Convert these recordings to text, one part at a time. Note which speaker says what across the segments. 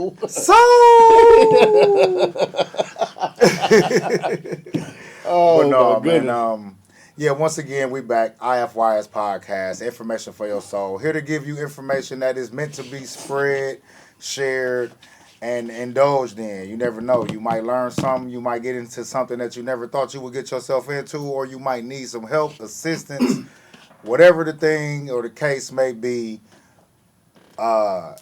Speaker 1: So, but
Speaker 2: Oh my
Speaker 1: no, man.
Speaker 2: goodness.
Speaker 1: Yeah. Once again, we back. IFYS podcast, information for your soul. Here to give you information that is meant to be spread, shared, and indulged in. You never know. You might learn something. You might get into something that you never thought you would get yourself into, or you might need some help, assistance, whatever the thing or the case may be. Uh,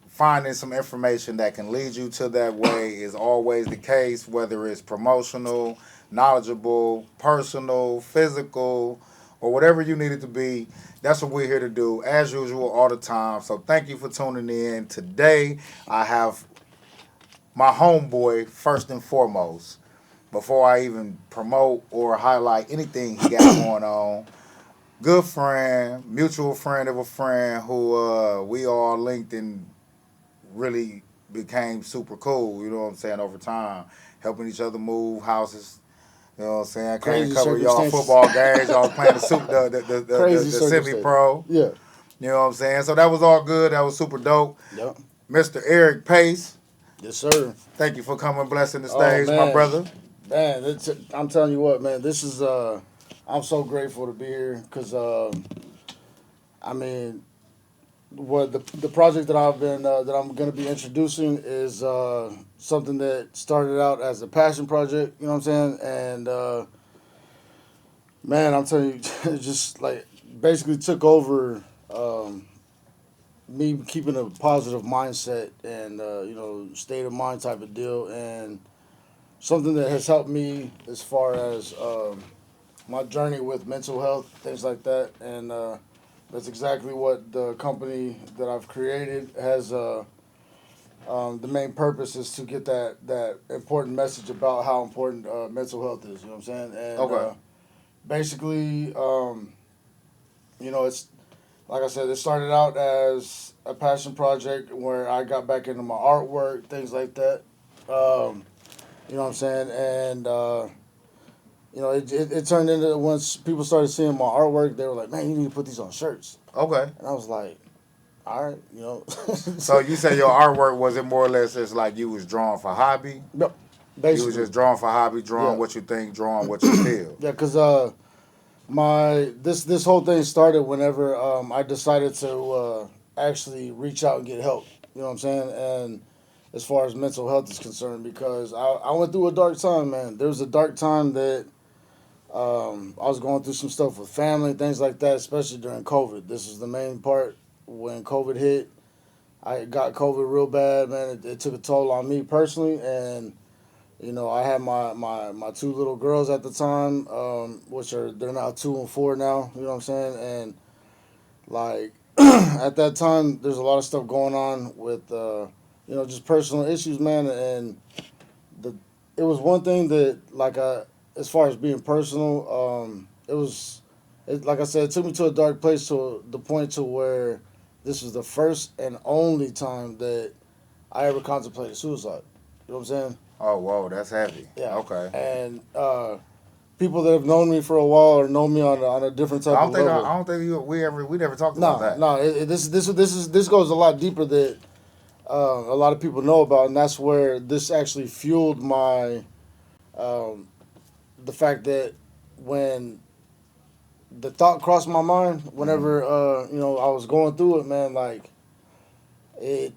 Speaker 1: Finding some information that can lead you to that way is always the case, whether it's promotional, knowledgeable, personal, physical, or whatever you need it to be. That's what we're here to do, as usual, all the time. So thank you for tuning in. Today, I have my homeboy first and foremost. Before I even promote or highlight anything he got going on, good friend, mutual friend of a friend who we all linked and really became super cool, you know what I'm saying, over time. Helping each other move houses. You know what I'm saying? Came to
Speaker 2: Crazy
Speaker 1: cover y'all
Speaker 2: circumstances.
Speaker 1: football games. Y'all was playing
Speaker 2: Crazy
Speaker 1: the semi
Speaker 2: circumstances.
Speaker 1: pro.
Speaker 2: Yeah.
Speaker 1: You know what I'm saying? So that was all good. That was super dope.
Speaker 2: Yep.
Speaker 1: Mr. Eric Pace,
Speaker 2: Yes, sir.
Speaker 1: thank you for coming blessing the
Speaker 2: Oh
Speaker 1: stage, my
Speaker 2: man,
Speaker 1: brother.
Speaker 2: man. I'm telling you what, man. This is I'm so grateful to be here because I mean, what the project that I've been that I'm going to be introducing is something that started out as a passion project. You know what I'm saying? And man, I'm telling you, it just like basically took over. Me keeping a positive mindset and state of mind type of deal, and something that has helped me as far as my journey with mental health, things like that. And that's exactly what the company that I've created has. The main purpose is to get that important message about how important mental health is. You know what I'm saying? And
Speaker 1: Okay.
Speaker 2: basically, it's like I said, it started out as a passion project where I got back into my artwork, things like that. You know what I'm saying? And it turned into, once people started seeing my artwork, they were like, "Man, you need to put these on shirts."
Speaker 1: Okay.
Speaker 2: And I was like, "All right,
Speaker 1: So you say your artwork was it more or less just like you was drawing for hobby?
Speaker 2: Yep,
Speaker 1: You was
Speaker 2: basically,
Speaker 1: just drawing for hobby, drawing
Speaker 2: yeah,
Speaker 1: what you think, drawing what you feel.
Speaker 2: yeah, because my this whole thing started whenever I decided to actually reach out and get help. You know what I'm saying? And as far as mental health is concerned, because I went through a dark time, man. There was a dark time that I was going through some stuff with family, things like that, especially during COVID. This is the main part when COVID hit. I got COVID real bad, man. It took a toll on me personally, and I had my two little girls at the time, which they're now 2 and 4 now. You know what I'm saying? And like at that time, there's a lot of stuff going on with just personal issues, man. And the it was one thing that as far as being personal, like I said, it took me to a dark place to the point to where this was the first and only time that I ever contemplated suicide. You know what I'm saying?
Speaker 1: Oh, whoa, that's heavy.
Speaker 2: Yeah.
Speaker 1: Okay.
Speaker 2: And people that have known me for a while or know me on a different type of
Speaker 1: I
Speaker 2: level.
Speaker 1: don't think we never talked about
Speaker 2: No,
Speaker 1: that.
Speaker 2: no. This goes a lot deeper that a lot of people know about, and that's where this actually fueled my um, the fact that when the thought crossed my mind,
Speaker 1: Hmm.
Speaker 2: whenever I was going through it, man, it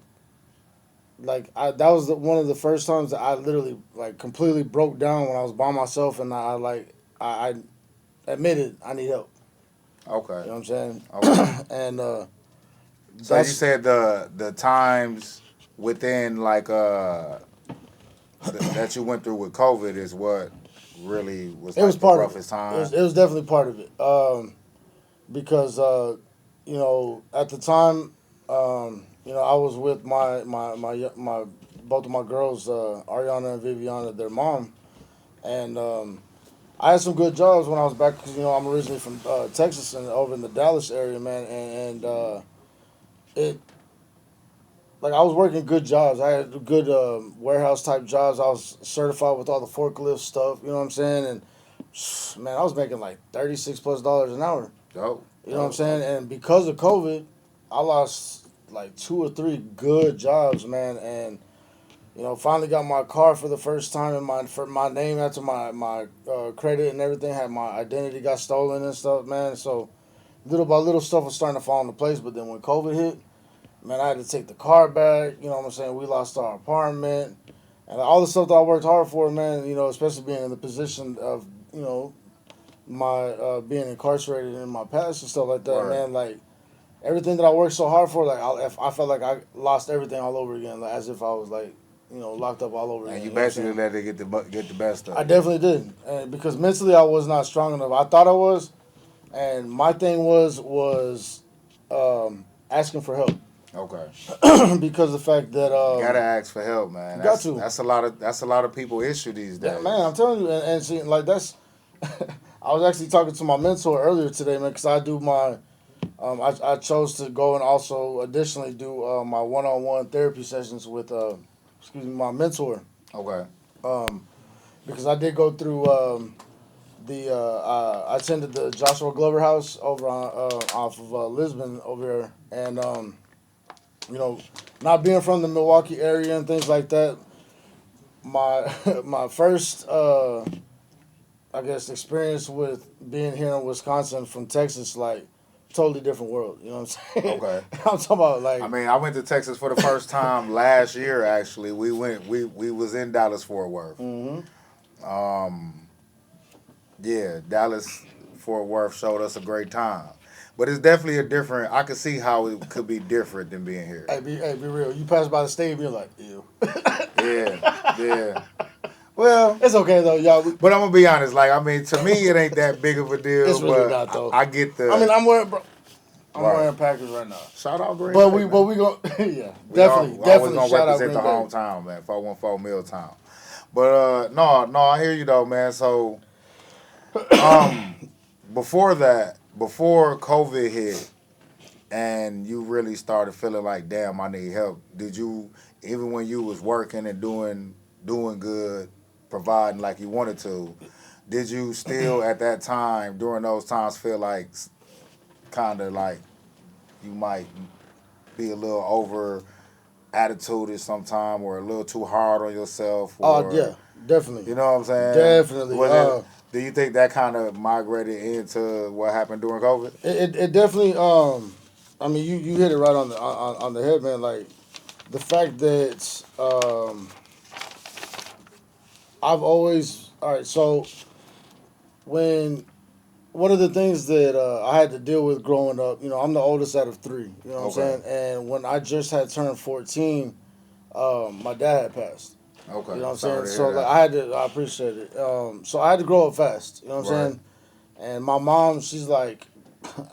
Speaker 2: that was one of the first times that I literally like completely broke down when I was by myself, and I admitted I need help.
Speaker 1: Okay.
Speaker 2: You know what I'm saying?
Speaker 1: Okay.
Speaker 2: And
Speaker 1: So you
Speaker 2: that's
Speaker 1: said the times within that you went through with COVID is what really was
Speaker 2: it was
Speaker 1: like the
Speaker 2: part of it.
Speaker 1: roughest
Speaker 2: It was
Speaker 1: time.
Speaker 2: it was definitely part of it. Because at the time, I was with my both of my girls, Ariana and Viviana, their mom, and I had some good jobs when I was back because I'm originally from Texas and over in the Dallas area, man, and it like I was working good jobs. I had good warehouse type jobs. I was certified with all the forklift stuff. You know what I'm saying? And man, I was making like $36+ an hour.
Speaker 1: Dope.
Speaker 2: You know what I'm
Speaker 1: Dope.
Speaker 2: saying? And because of COVID, I lost like two or three good jobs, man. And Finally got my car for the first time, and my name after my credit and everything. Had my identity got stolen and stuff, man. So little by little stuff was starting to fall into place. But then when COVID hit, man, I had to take the car back. You know what I'm saying? We lost our apartment and all the stuff that I worked hard for, man. Especially being in the position of my being incarcerated in my past and stuff like that,
Speaker 1: Right.
Speaker 2: man. Like everything that I worked so hard for, like I felt like I lost everything all over again, like, as if I was like locked up all over again.
Speaker 1: And you
Speaker 2: know what I'm
Speaker 1: basically
Speaker 2: saying?
Speaker 1: let it get the best of
Speaker 2: I
Speaker 1: it.
Speaker 2: definitely did, and because mentally I was not strong enough. I thought I was, and my thing was asking for help
Speaker 1: Okay.
Speaker 2: because of the fact that
Speaker 1: Gotta ask for help, man.
Speaker 2: got to.
Speaker 1: That's a lot of people issue these days.
Speaker 2: Yeah, man, I'm telling you, and see, like that's. I was actually talking to my mentor earlier today, man, because I do my. I chose to go and also additionally do my one-on-one therapy sessions with my mentor,
Speaker 1: Okay.
Speaker 2: because I did go through I attended the Joshua Glover House over on off of Lisbon over here, and you know, not being from the Milwaukee area and things like that, my my first I guess experience with being here in Wisconsin from Texas, like totally different world. You know what I'm saying?
Speaker 1: Okay.
Speaker 2: I'm talking about like
Speaker 1: I mean, I went to Texas for the first time last year. Actually, we was in Dallas Fort Worth.
Speaker 2: mhm.
Speaker 1: Yeah, Dallas Fort Worth showed us a great time, but it's definitely a different. I could see how it could be different than being here.
Speaker 2: Be real. You pass by the stadium, you're like, ew.
Speaker 1: Yeah, yeah. Well,
Speaker 2: It's okay though, y'all.
Speaker 1: but I'm gonna be honest. Like, I mean, to me, it ain't that big of a deal.
Speaker 2: It's really
Speaker 1: but
Speaker 2: not, though.
Speaker 1: I get the.
Speaker 2: I mean, I'm wearing
Speaker 1: Right.
Speaker 2: wearing Packers right now.
Speaker 1: Shout out Green
Speaker 2: But
Speaker 1: Bay,
Speaker 2: we
Speaker 1: man.
Speaker 2: but we go yeah,
Speaker 1: We
Speaker 2: definitely
Speaker 1: always gonna
Speaker 2: shout out
Speaker 1: represent
Speaker 2: Green
Speaker 1: the
Speaker 2: Bay.
Speaker 1: hometown, man. 414 Milltown. But no, I hear you though, man. So, before that, before COVID hit, and you really started feeling like, damn, I need help. Did you, even when you was working and doing good, providing like you wanted to, did you still at that time, during those times, feel like kind of like you might be a little over attituded sometime, or a little too hard on yourself?
Speaker 2: Oh
Speaker 1: Or,
Speaker 2: yeah, definitely.
Speaker 1: you know what I'm saying?
Speaker 2: Definitely.
Speaker 1: Do you think that kind of migrated into what happened during COVID?
Speaker 2: It definitely I mean you hit it right on the head, man. Like the fact that I've always all right, so when one of the things that I had to deal with growing up, I'm the oldest out of three. You know what
Speaker 1: Okay.
Speaker 2: I'm saying? And when I just had turned 14, my dad had passed.
Speaker 1: Okay.
Speaker 2: You know what I'm
Speaker 1: Sorry
Speaker 2: saying?
Speaker 1: to
Speaker 2: So
Speaker 1: hear
Speaker 2: like
Speaker 1: that.
Speaker 2: I appreciate it. So I had to grow up fast. You know what I'm
Speaker 1: Right.
Speaker 2: saying? And my mom, she's like,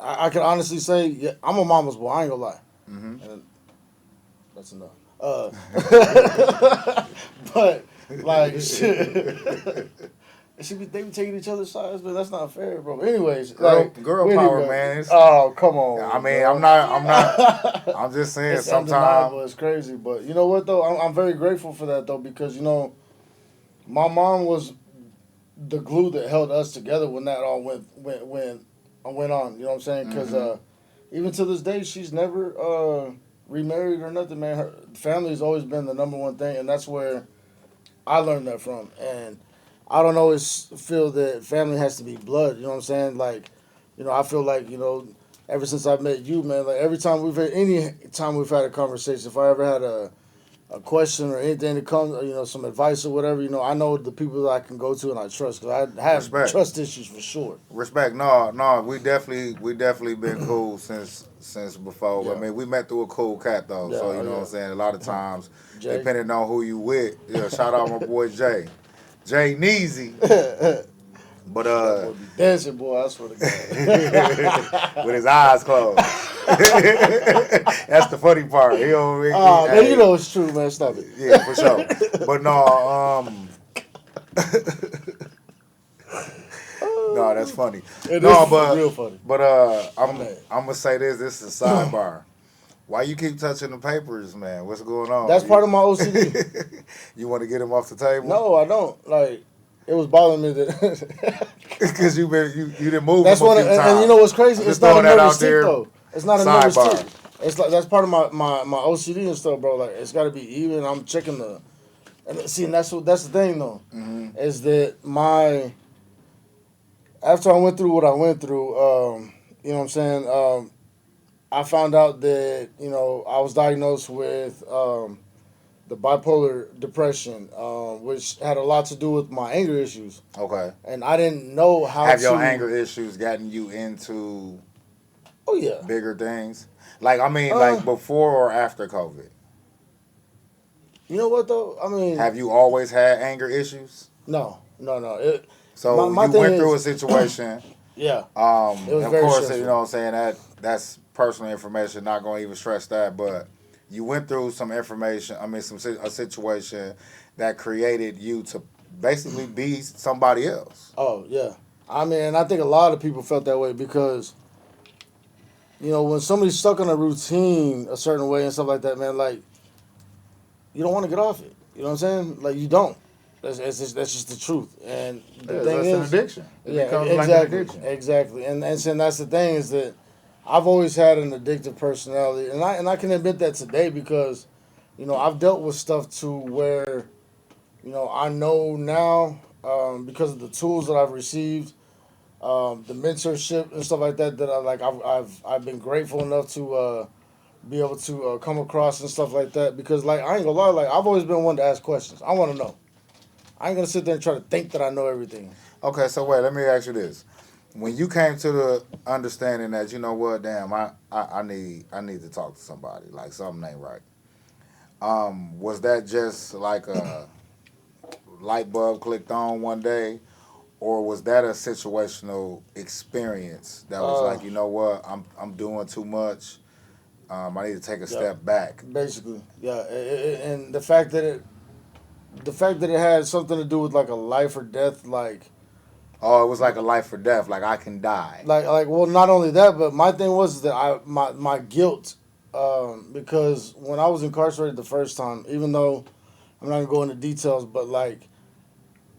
Speaker 2: I can honestly say, yeah, I'm a mama's boy. I ain't gonna lie.
Speaker 1: Mm-hmm.
Speaker 2: And that's enough. But like, they be taking each other's sides, but that's not fair, bro. Anyways,
Speaker 1: Girl power, man.
Speaker 2: Oh, come on.
Speaker 1: I mean,
Speaker 2: bro.
Speaker 1: I'm not. I'm just saying.
Speaker 2: It's undeniable.
Speaker 1: Sometimes.
Speaker 2: It's crazy, but you know what though? I'm very grateful for that though, because my mom was the glue that held us together when that all went on. You know what I'm saying? Because even to this day, she's never remarried or nothing, man. Her family has always been the number one thing, and that's where I learned that from. And I don't always feel that family has to be blood. You know what I'm saying? Like, I feel like ever since I met you, man. Like any time we've had a conversation, if I ever had a question or anything that comes, some advice or whatever, I know the people that I can go to and I trust, because I have
Speaker 1: Respect.
Speaker 2: trust issues for sure.
Speaker 1: Respect. No. We definitely been cool since before.
Speaker 2: Yeah.
Speaker 1: I mean, we met through a cool cat though.
Speaker 2: Yeah,
Speaker 1: So you know
Speaker 2: yeah.
Speaker 1: what I'm saying. A lot of times,
Speaker 2: Jay.
Speaker 1: depending on who you with, shout out my boy Jay Neezy. But
Speaker 2: That boy be dancing, boy. I swear to God.
Speaker 1: with his eyes closed. That's the funny part. He don't.
Speaker 2: Man, you know it's true, man. Stop it.
Speaker 1: Yeah, for sure. But no, no, that's funny.
Speaker 2: It
Speaker 1: No,
Speaker 2: is
Speaker 1: but
Speaker 2: real funny.
Speaker 1: But I'm
Speaker 2: man.
Speaker 1: gonna say this. This is a sidebar. Why you keep touching the papers, man? What's going on?
Speaker 2: That's part of my OCD.
Speaker 1: You want to get them off the table?
Speaker 2: No, I don't. Like, it was bothering me that.
Speaker 1: Because you didn't move.
Speaker 2: That's
Speaker 1: them a
Speaker 2: what.
Speaker 1: few
Speaker 2: And
Speaker 1: times.
Speaker 2: you know what's crazy?
Speaker 1: I'm
Speaker 2: It's
Speaker 1: just
Speaker 2: not a
Speaker 1: throwing that
Speaker 2: nervous
Speaker 1: out
Speaker 2: tick
Speaker 1: there.
Speaker 2: though. It's not a nervous
Speaker 1: Sidebar.
Speaker 2: tick. It's like that's part of my OCD and stuff, bro. Like, it's got to be even. I'm checking And see, and that's the thing though,
Speaker 1: Mm-hmm.
Speaker 2: is that after I went through what I went through, you know what I'm saying. I found out that I was diagnosed with the bipolar depression, which had a lot to do with my anger issues,
Speaker 1: Okay.
Speaker 2: and I didn't know how
Speaker 1: Have your
Speaker 2: to.
Speaker 1: anger issues gotten you into
Speaker 2: Oh yeah.
Speaker 1: bigger things? Like I mean,
Speaker 2: Uh,
Speaker 1: like before or after COVID?
Speaker 2: you know what though? I mean,
Speaker 1: Have you always had anger issues?
Speaker 2: no, no, no. My
Speaker 1: So
Speaker 2: my
Speaker 1: you
Speaker 2: thing
Speaker 1: went through a
Speaker 2: is,
Speaker 1: situation.
Speaker 2: yeah, it was
Speaker 1: Of
Speaker 2: very
Speaker 1: course, you
Speaker 2: stressful.
Speaker 1: know what I'm saying, that's personal information. Not going to even stress that, but you went through some information. I mean, a situation that created you to basically be somebody else.
Speaker 2: Oh yeah. I mean, and I think a lot of people felt that way because when somebody's stuck on a routine a certain way and stuff like that, man, like you don't want to get off it. You know what I'm saying? Like you don't. That's just the truth. And the
Speaker 1: Yeah,
Speaker 2: thing
Speaker 1: that's an
Speaker 2: is,
Speaker 1: addiction. It
Speaker 2: yeah,
Speaker 1: becomes like an
Speaker 2: exactly,
Speaker 1: addiction.
Speaker 2: exactly. And that's the thing is that I've always had an addictive personality, and I can admit that today because I've dealt with stuff to where I know now because of the tools that I've received, the mentorship and stuff like that that I've been grateful enough to be able to come across and stuff like that because like I ain't gonna lie, like I've always been one to ask questions. I want to know. I ain't gonna sit there and try to think that I know everything.
Speaker 1: Okay, so wait, let me ask you this. When you came to the understanding that, you know what, damn, I need to talk to somebody, like something ain't right. Was that just like a light bulb clicked on one day, or was that a situational experience that was
Speaker 2: Uh,
Speaker 1: like, you know what, I'm doing too much. I need to take a
Speaker 2: yep.
Speaker 1: step back.
Speaker 2: Basically, yeah, and the fact that it had something to do with like a life or death,
Speaker 1: Oh, it was like a life or death. Like I can die.
Speaker 2: well, not only that, but my thing was that my guilt, because when I was incarcerated the first time, even though I'm not gonna go into details, but like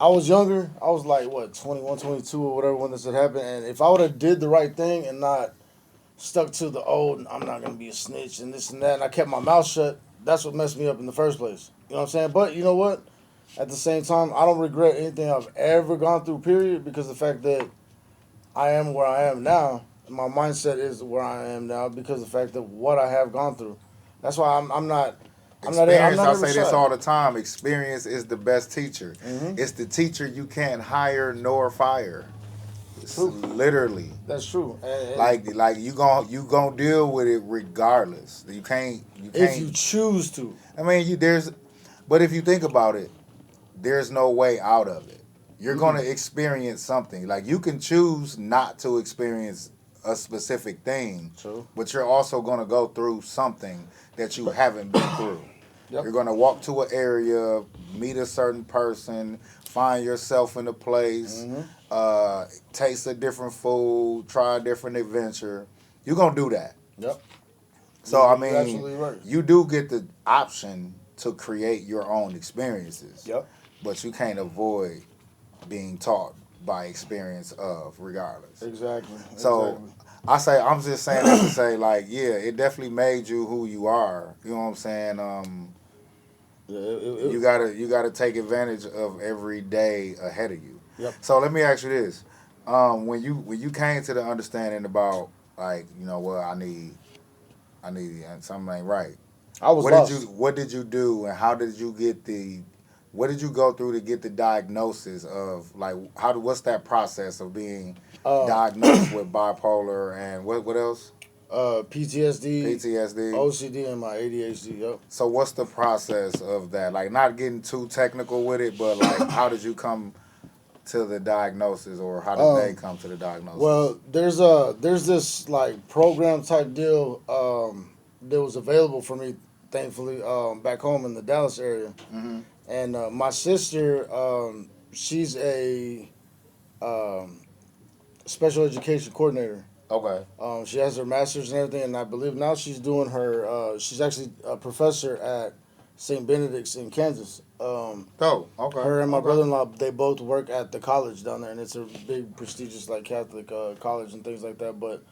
Speaker 2: I was younger, I was like what 21, 22 or whatever when this had happened, and if I would have did the right thing and not stuck to the old, I'm not gonna be a snitch and this and that, and I kept my mouth shut, that's what messed me up in the first place. You know what I'm saying? But you know what? At the same time, I don't regret anything I've ever gone through. Period, because the fact that I am where I am now. My mindset is where I am now because of the fact that what I have gone through. That's why I'm
Speaker 1: Experience,
Speaker 2: not
Speaker 1: I
Speaker 2: ever
Speaker 1: say this
Speaker 2: shy.
Speaker 1: all the time. Experience is the best teacher.
Speaker 2: Hmm.
Speaker 1: It's the teacher you can't hire nor fire. It's
Speaker 2: True.
Speaker 1: literally
Speaker 2: That's true.
Speaker 1: like you gonna deal with it regardless. You
Speaker 2: If you
Speaker 1: can't.
Speaker 2: choose to,
Speaker 1: I mean, but if you think about it, there's no way out of it. You're going
Speaker 2: mm-mm.
Speaker 1: to experience something. Like you can choose not to experience a specific thing,
Speaker 2: True.
Speaker 1: but you're also going to go through something that you haven't been through.
Speaker 2: Yep.
Speaker 1: You're going to walk to an area, meet a certain person, find yourself in a place,
Speaker 2: Hmm.
Speaker 1: taste a different food, try a different adventure. You're going to do that.
Speaker 2: Yep.
Speaker 1: So, I
Speaker 2: You're
Speaker 1: mean,
Speaker 2: absolutely right.
Speaker 1: you do get the option to create your own experiences,
Speaker 2: Yep.
Speaker 1: but you can't avoid being taught by experience of regardless.
Speaker 2: Exactly.
Speaker 1: So
Speaker 2: Exactly.
Speaker 1: I'm just saying that to say like, yeah, it definitely made you who you are. You know what I'm saying?
Speaker 2: Yeah.
Speaker 1: You gotta take advantage of every day ahead of you.
Speaker 2: Yep.
Speaker 1: So let me ask you this: when you came to the understanding about like, you know what, I need and something ain't right.
Speaker 2: I was lost.
Speaker 1: What did you do and how did you get the what did you go through to get the diagnosis of like what's that process of being
Speaker 2: Uh,
Speaker 1: diagnosed with bipolar and what else?
Speaker 2: PTSD,
Speaker 1: PTSD.
Speaker 2: OCD, and my ADHD. Yep.
Speaker 1: So what's the process of that? Like not getting too technical with it, but like how did you come to the diagnosis or how did they
Speaker 2: Um,
Speaker 1: come to the diagnosis?
Speaker 2: Well, there's this like program type deal that was available for me, thankfully, back home in the Dallas area.
Speaker 1: Hmm.
Speaker 2: And my sister, she's a um, special education coordinator.
Speaker 1: Okay.
Speaker 2: She has her master's and everything, and I believe now she's doing her. She's actually a professor at St. Benedict's in Kansas.
Speaker 1: Oh, okay.
Speaker 2: Her and my
Speaker 1: Okay.
Speaker 2: brother-in-law, they both work at the college down there, and it's a big, prestigious like Catholic college and things like that. But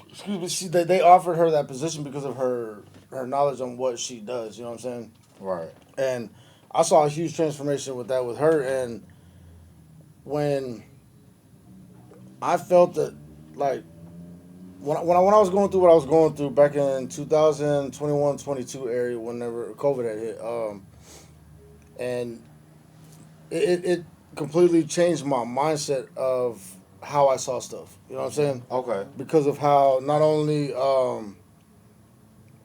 Speaker 2: excuse me, they offered her that position because of her knowledge on what she does. You know what I'm saying?
Speaker 1: Right.
Speaker 2: And I saw a huge transformation with that with her, and when I felt that, like, when I was going through what I was going through back in 2021, 22 area, whenever COVID had hit, and it completely changed my mindset of how I saw stuff. You know what I'm saying?
Speaker 1: Okay.
Speaker 2: Because of how not only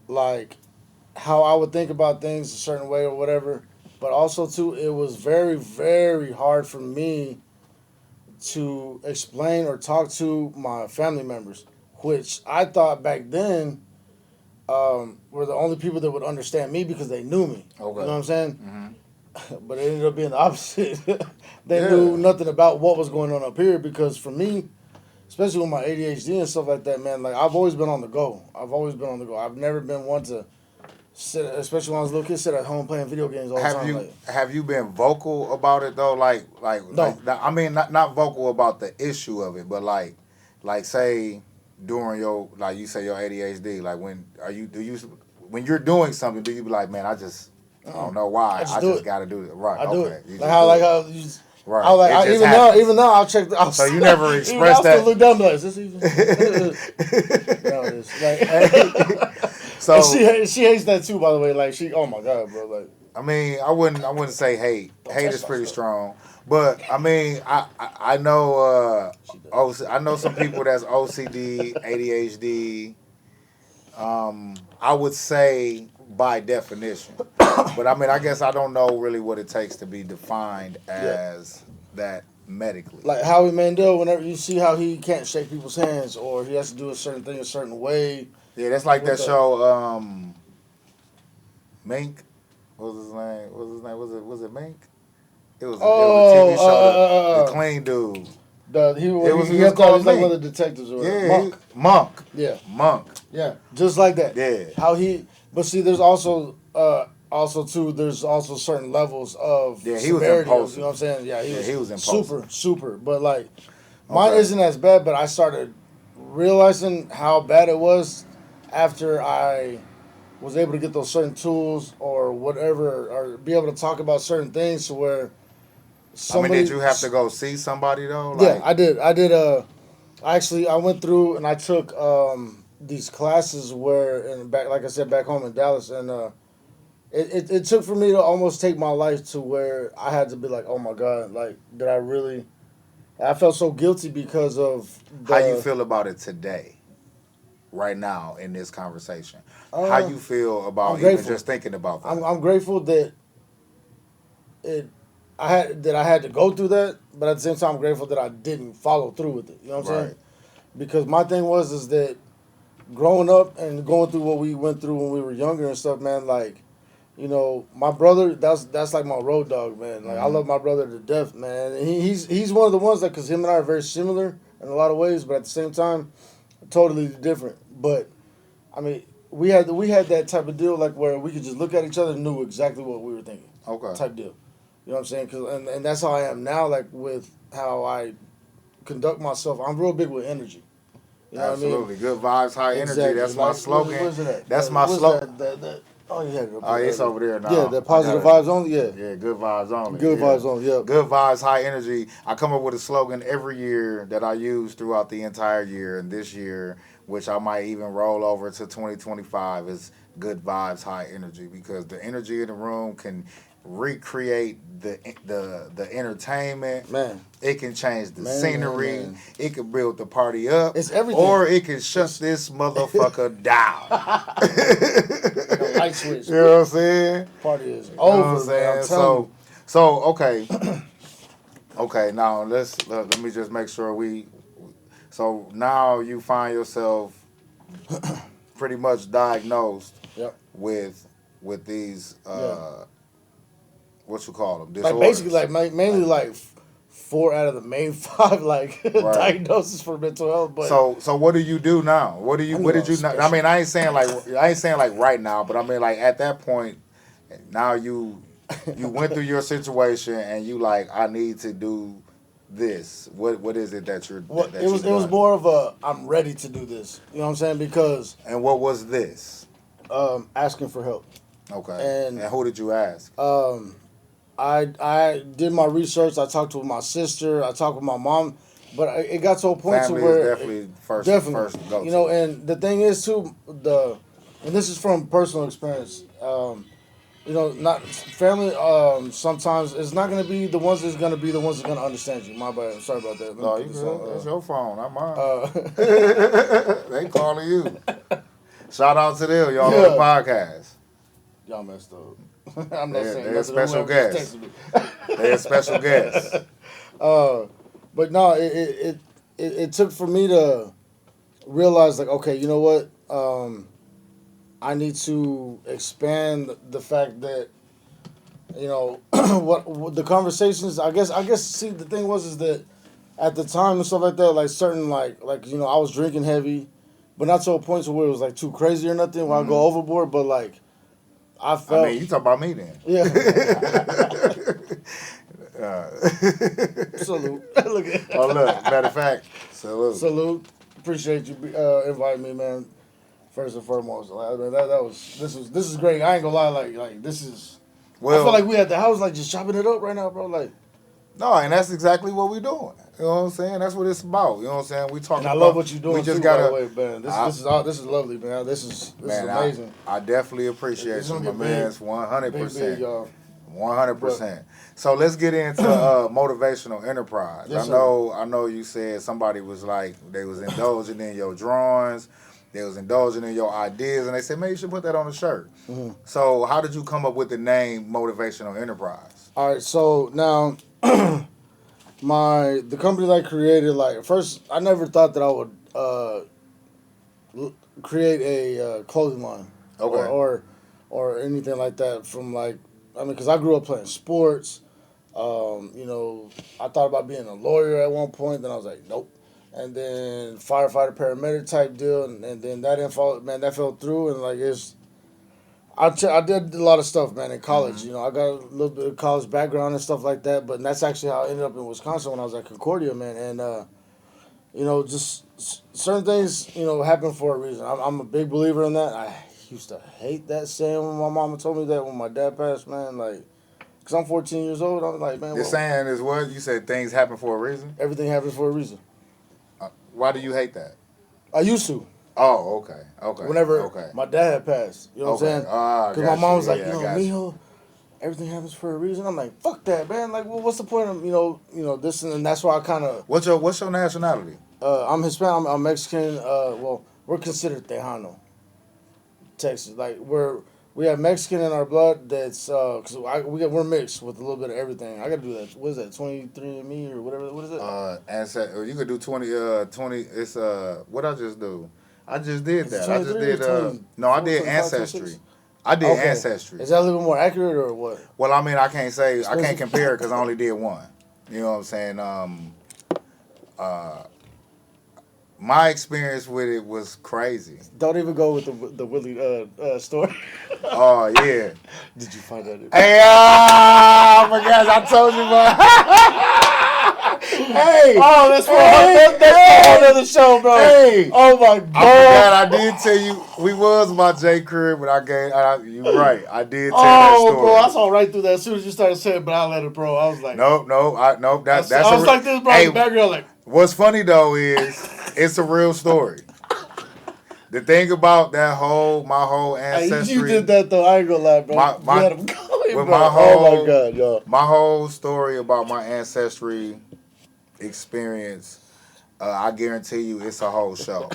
Speaker 2: like how I would think about things a certain way or whatever, but also too it was very very hard for me to explain or talk to my family members, which I thought back then were the only people that would understand me because they knew me.
Speaker 1: Okay.
Speaker 2: You know what I'm saying?
Speaker 1: Mm-hmm.
Speaker 2: But it ended up being the opposite. They
Speaker 1: Yeah.
Speaker 2: knew nothing about what was going on up here because for me, especially with my ADHD and stuff like that, man, like I've always been on the go. I've always been on the go. I've never been one to sit, especially when I was a little kid, sit at home playing video games all the time.
Speaker 1: Have you been vocal about it though?
Speaker 2: No.
Speaker 1: I mean not vocal about the issue of it, but like say during your like you say your ADHD, like when you're doing something, do you be like, man, I don't know why.
Speaker 2: I just
Speaker 1: got to do it. Right.
Speaker 2: I do
Speaker 1: Okay.
Speaker 2: it. Like how you just,
Speaker 1: right.
Speaker 2: I was like, even now, I'll check.
Speaker 1: So you never expressed that.
Speaker 2: I'll still look down. Like, is this even? No, it's like,
Speaker 1: so
Speaker 2: and she hates that too. By the way, like oh my god, bro. Like,
Speaker 1: I mean, I wouldn't say hate. Hate is pretty strong, but I mean, I know I know some people that's OCD, ADHD. I would say by definition, but I mean, I guess I don't know really what it takes to be defined as that medically.
Speaker 2: Like Howie Mandel, whenever you see how he can't shake people's hands or he has to do a certain thing a certain way.
Speaker 1: Yeah, that's like that show, Mink. What was his name? Was it Mink? It was a TV show. The clean dude.
Speaker 2: He was called like one of the detectives or whatever.
Speaker 1: Yeah, Monk.
Speaker 2: Yeah.
Speaker 1: Monk.
Speaker 2: Yeah, just like that.
Speaker 1: Yeah.
Speaker 2: But see, there's also there's also certain levels of
Speaker 1: he
Speaker 2: severity.
Speaker 1: was impulsive.
Speaker 2: You know what I'm saying? Yeah,
Speaker 1: he was impulsive.
Speaker 2: Super. But like, mine isn't as bad. But I started realizing how bad it was after I was able to get those certain tools or whatever, or be able to talk about certain things to where somebody.
Speaker 1: Did you have to go see somebody though?
Speaker 2: Yeah, I did. Actually, I went through and I took these classes like I said, back home in Dallas, and it took for me to almost take my life to where I had to be like, oh my god, like did I really? I felt so guilty because of
Speaker 1: how you feel about it today, right now in this conversation. How you feel about even just thinking about that?
Speaker 2: I'm grateful that I had to go through that, but at the same time, I'm grateful that I didn't follow through with it. You know what I'm saying? Because my thing is that growing up and going through what we went through when we were younger and stuff, man, like, you know, my brother, that's like my road dog, man. Like, I love my brother to death, man. And he's one of the ones that, because him and I are very similar in a lot of ways, but at the same time, totally different. But, I mean, we had that type of deal, like, where we could just look at each other and knew exactly what we were thinking.
Speaker 1: Okay.
Speaker 2: Type deal. You know what I'm saying? And that's how I am now, like, with how I conduct myself. I'm real big with energy. You know
Speaker 1: Absolutely.
Speaker 2: what I mean?
Speaker 1: Good vibes, high energy. That's my slogan.
Speaker 2: Where's it at?
Speaker 1: That's my slogan.
Speaker 2: Oh, you had it.
Speaker 1: Oh, it's over there now.
Speaker 2: Yeah, the positive vibes only. Yeah.
Speaker 1: Yeah, good vibes only.
Speaker 2: Good vibes only. Yeah.
Speaker 1: Good vibes, high energy. I come up with a slogan every year that I use throughout the entire year, and this year, which I might even roll over to 2025, is good vibes, high energy, because the energy in the room can recreate the entertainment.
Speaker 2: Man.
Speaker 1: It can change the scenery. Man. It can build the party up.
Speaker 2: It's everything.
Speaker 1: Or it can shut this motherfucker down.
Speaker 2: Light switch.
Speaker 1: You know what I'm saying?
Speaker 2: Party is over, man. I'm telling you.
Speaker 1: So okay. Okay, now let me just make sure so now you find yourself pretty much diagnosed with these what you call them? Disorders.
Speaker 2: Like basically, like mainly like 4 out of the main 5 diagnoses for mental health. But
Speaker 1: so what do you do now? What did you? I mean, I ain't saying like right now, but I mean like at that point, now you went through your situation and you like, I need to do this. What is it that you're? It
Speaker 2: was more of a, I'm ready to do this. You know what I'm saying? Because.
Speaker 1: And what was this?
Speaker 2: Asking for help.
Speaker 1: Okay. And who did you ask?
Speaker 2: I did my research. I talked with my sister. I talked with my mom, but it got to a point to
Speaker 1: Family is
Speaker 2: where
Speaker 1: definitely first
Speaker 2: definitely,
Speaker 1: first go
Speaker 2: you
Speaker 1: to.
Speaker 2: know, and the thing is too and this is from personal experience. You know, not family. Sometimes it's not gonna be the ones that's gonna be the ones that's gonna understand you. My bad. Sorry about that. Let me
Speaker 1: No,
Speaker 2: put
Speaker 1: you
Speaker 2: this
Speaker 1: good. That's
Speaker 2: on.
Speaker 1: your phone, not mine.
Speaker 2: Uh,
Speaker 1: They calling you. Shout out to them, y'all on the
Speaker 2: yeah,
Speaker 1: podcast.
Speaker 2: y'all messed up. I'm not saying
Speaker 1: They're a
Speaker 2: nothing to
Speaker 1: special
Speaker 2: whoever just
Speaker 1: guest.
Speaker 2: texted me.
Speaker 1: They're a special guest.
Speaker 2: uh, but no, it took for me to realize like, okay, you know what? I need to expand the fact that you know what the conversations. I guess. See, the thing was is that at the time and stuff like that, like certain like you know, I was drinking heavy, but not to a point to where it was like too crazy or nothing. Where I go overboard, but like I
Speaker 1: I
Speaker 2: felt
Speaker 1: mean, you talk about me then.
Speaker 2: yeah.
Speaker 1: Uh,
Speaker 2: Salute. Look at
Speaker 1: oh look, matter of fact, salute.
Speaker 2: salute. Appreciate you inviting me, man. First and foremost, like, that was this is great. I ain't gonna lie, like this is. I feel
Speaker 1: Well,
Speaker 2: like we at the house, like just chopping it up right now, bro. Like,
Speaker 1: no, and that's exactly what we're doing. You know what I'm saying? That's what it's about. You know what I'm saying? We
Speaker 2: and
Speaker 1: talking
Speaker 2: I love
Speaker 1: about.
Speaker 2: what you're
Speaker 1: We
Speaker 2: doing
Speaker 1: just
Speaker 2: too. By the
Speaker 1: gotta.
Speaker 2: way, man.
Speaker 1: I,
Speaker 2: This is lovely, man. This is
Speaker 1: man,
Speaker 2: amazing.
Speaker 1: I definitely appreciate
Speaker 2: It's
Speaker 1: you,
Speaker 2: gonna
Speaker 1: my
Speaker 2: get
Speaker 1: man.
Speaker 2: big,
Speaker 1: One hundred
Speaker 2: big,
Speaker 1: percent.
Speaker 2: y'all. But
Speaker 1: 100%. So let's get into motivational enterprise.
Speaker 2: yes, sir.
Speaker 1: I know you said somebody was like they was indulging in your drawings, they was indulging in your ideas, and they said, man, you should put that on a shirt.
Speaker 2: Hmm.
Speaker 1: So how did you come up with the name Motivational Enterprise?
Speaker 2: All right, so now the company that I created, like first, I never thought that I would create a clothing line or
Speaker 1: Okay.
Speaker 2: or or anything like that. From like, I mean, because I grew up playing sports. You know, I thought about being a lawyer at one point. Then I was like, nope. And then firefighter, paramedic type deal, and then that didn't fall. Man, that fell through, and like I did a lot of stuff, man, in college.
Speaker 1: Mm-hmm.
Speaker 2: You know, I got a little bit of college background and stuff like that. But that's actually how I ended up in Wisconsin when I was at Concordia, man. And you know, just certain things, you know, happen for a reason. I'm a big believer in that. I used to hate that saying when my mama told me that when my dad passed, man. Like, cause I'm 14 years old. I'm like, man,
Speaker 1: The
Speaker 2: well,
Speaker 1: saying is what? You said things happen for a reason?
Speaker 2: everything happens for a reason.
Speaker 1: Why do you hate that?
Speaker 2: I used to.
Speaker 1: Oh, okay. Okay.
Speaker 2: Whenever
Speaker 1: Okay.
Speaker 2: my dad had passed, you know what I'm
Speaker 1: Okay.
Speaker 2: saying?
Speaker 1: Ah,
Speaker 2: Because my
Speaker 1: got
Speaker 2: mom
Speaker 1: you.
Speaker 2: was like,
Speaker 1: Yeah,
Speaker 2: you
Speaker 1: I
Speaker 2: know,
Speaker 1: got you.
Speaker 2: Mijo, everything happens for a reason. I'm like, fuck that, man. Like, well, what's the point of this and that's why I kind of
Speaker 1: What's your nationality?
Speaker 2: I'm Hispanic. I'm Mexican. Well, we're considered Tejano, Texas. Like we have Mexican in our blood. That's because we're mixed with a little bit of everything. I gotta do that. What is that? 23andMe or whatever. What is it?
Speaker 1: You could do 20. It's what I just do. I just did
Speaker 2: Is it
Speaker 1: that. I just
Speaker 2: 23 or
Speaker 1: did
Speaker 2: 20?
Speaker 1: no, I did
Speaker 2: 25,
Speaker 1: ancestry.
Speaker 2: 26?
Speaker 1: I did
Speaker 2: Okay.
Speaker 1: ancestry.
Speaker 2: Is that a little bit more accurate or what?
Speaker 1: Well, I mean, I can't
Speaker 2: Expensive?
Speaker 1: compare it because I only did one. You know what I'm saying? My experience with it was crazy.
Speaker 2: Don't even go with the Willie story.
Speaker 1: Oh yeah.
Speaker 2: Did you find that?
Speaker 1: Hey, oh my gosh, I told you, bro. Hey,
Speaker 2: Oh, that's
Speaker 1: hey,
Speaker 2: that's
Speaker 1: hey,
Speaker 2: a whole other show, bro.
Speaker 1: hey.
Speaker 2: Oh my
Speaker 1: I
Speaker 2: god.
Speaker 1: forgot I did tell you we was about J. Crib, but you right. I did tell that
Speaker 2: Oh,
Speaker 1: story.
Speaker 2: bro, I saw right through that as soon as you started saying, but I let it, bro. I was like,
Speaker 1: Nope. That's
Speaker 2: I was like this, bro.
Speaker 1: Hey,
Speaker 2: In the background, like,
Speaker 1: what's funny though is it's a real story. The thing about my whole
Speaker 2: hey,
Speaker 1: ancestry.
Speaker 2: you did that though. I ain't gonna lie, bro.
Speaker 1: My-
Speaker 2: You had him going,
Speaker 1: with
Speaker 2: bro.
Speaker 1: my
Speaker 2: Oh
Speaker 1: whole-
Speaker 2: my god, y'all.
Speaker 1: My whole story about my ancestry experience, I guarantee you, it's a whole show.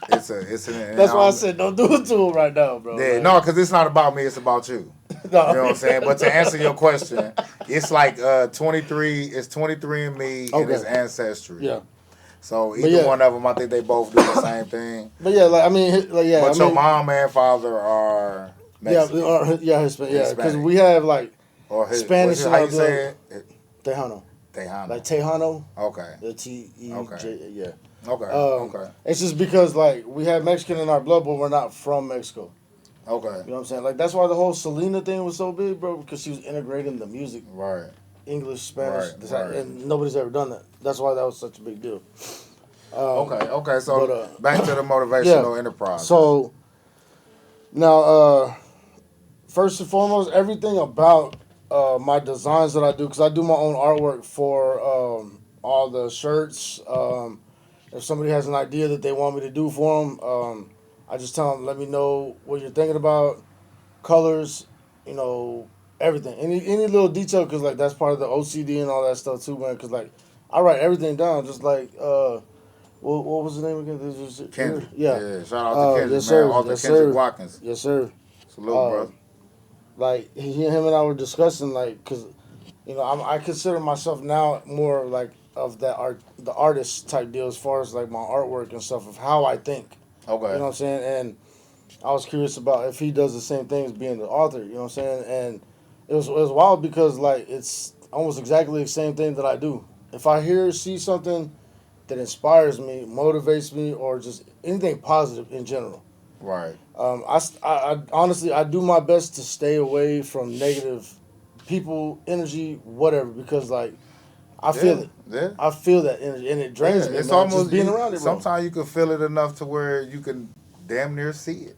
Speaker 1: It's an.
Speaker 2: That's why I said don't do it to him right now, bro.
Speaker 1: Yeah,
Speaker 2: Like,
Speaker 1: no, because it's not about me. It's about you.
Speaker 2: no.
Speaker 1: You know what I'm saying? But to answer your question, it's like 23. It's 23andMe and it's
Speaker 2: Okay.
Speaker 1: ancestry.
Speaker 2: Yeah,
Speaker 1: So
Speaker 2: But
Speaker 1: either
Speaker 2: yeah.
Speaker 1: one of them, I think they both do the same thing.
Speaker 2: but yeah, like I mean, like yeah,
Speaker 1: But
Speaker 2: I
Speaker 1: your
Speaker 2: mean,
Speaker 1: mom and father are Mexican.
Speaker 2: Hispanic, yeah, because
Speaker 1: Hispanic.
Speaker 2: we have like
Speaker 1: Or
Speaker 2: Spanish
Speaker 1: how
Speaker 2: in our
Speaker 1: you say it?
Speaker 2: Tejano,
Speaker 1: Tejano.
Speaker 2: like Tejano,
Speaker 1: Okay.
Speaker 2: the T-E-J,
Speaker 1: Okay.
Speaker 2: yeah.
Speaker 1: Okay. Okay.
Speaker 2: It's just because like we have Mexican in our blood, but we're not from Mexico.
Speaker 1: Okay.
Speaker 2: You know what I'm saying? Like that's why the whole Selena thing was so big, bro, because she was integrating the music,
Speaker 1: Right.
Speaker 2: English, Spanish,
Speaker 1: Right.
Speaker 2: and nobody's ever done that. That's why that was such a big deal.
Speaker 1: Okay. So
Speaker 2: but,
Speaker 1: back to the motivational enterprise.
Speaker 2: So now, first and foremost, everything about my designs that I do, because I do my own artwork for all the shirts. If somebody has an idea that they want me to do for them, I just tell them, let me know what you're thinking about, colors, you know, everything, any little detail, because like that's part of the OCD and all that stuff too, man. Because like I write everything down, just like what was the name again? This is
Speaker 1: Kendrick.
Speaker 2: yeah.
Speaker 1: Yeah, shout out to Kendrick,
Speaker 2: Yes
Speaker 1: man.
Speaker 2: sir,
Speaker 1: Author
Speaker 2: yes
Speaker 1: Kendrick
Speaker 2: sir,
Speaker 1: Watkins.
Speaker 2: yes sir.
Speaker 1: Salute, bro.
Speaker 2: Um, like him and I were discussing, like, cause you know I consider myself now more like of that art, the artist type deal, as far as like my artwork and stuff of how I think. You
Speaker 1: Okay.
Speaker 2: know what I'm saying? And I was curious about if he does the same thing as being the author. You know what I'm saying? And it was wild because like it's almost exactly the same thing that I do. If I hear or see something that inspires me, motivates me, or just anything positive in general.
Speaker 1: Right.
Speaker 2: I honestly I do my best to stay away from negative people, energy, whatever, because like I feel
Speaker 1: Yeah.
Speaker 2: it.
Speaker 1: Yeah.
Speaker 2: I feel that energy and it
Speaker 1: Yeah.
Speaker 2: drains me,
Speaker 1: It's
Speaker 2: man. Just
Speaker 1: almost
Speaker 2: being
Speaker 1: you.
Speaker 2: around it, bro.
Speaker 1: Sometimes you can feel it enough to where you can damn near see it.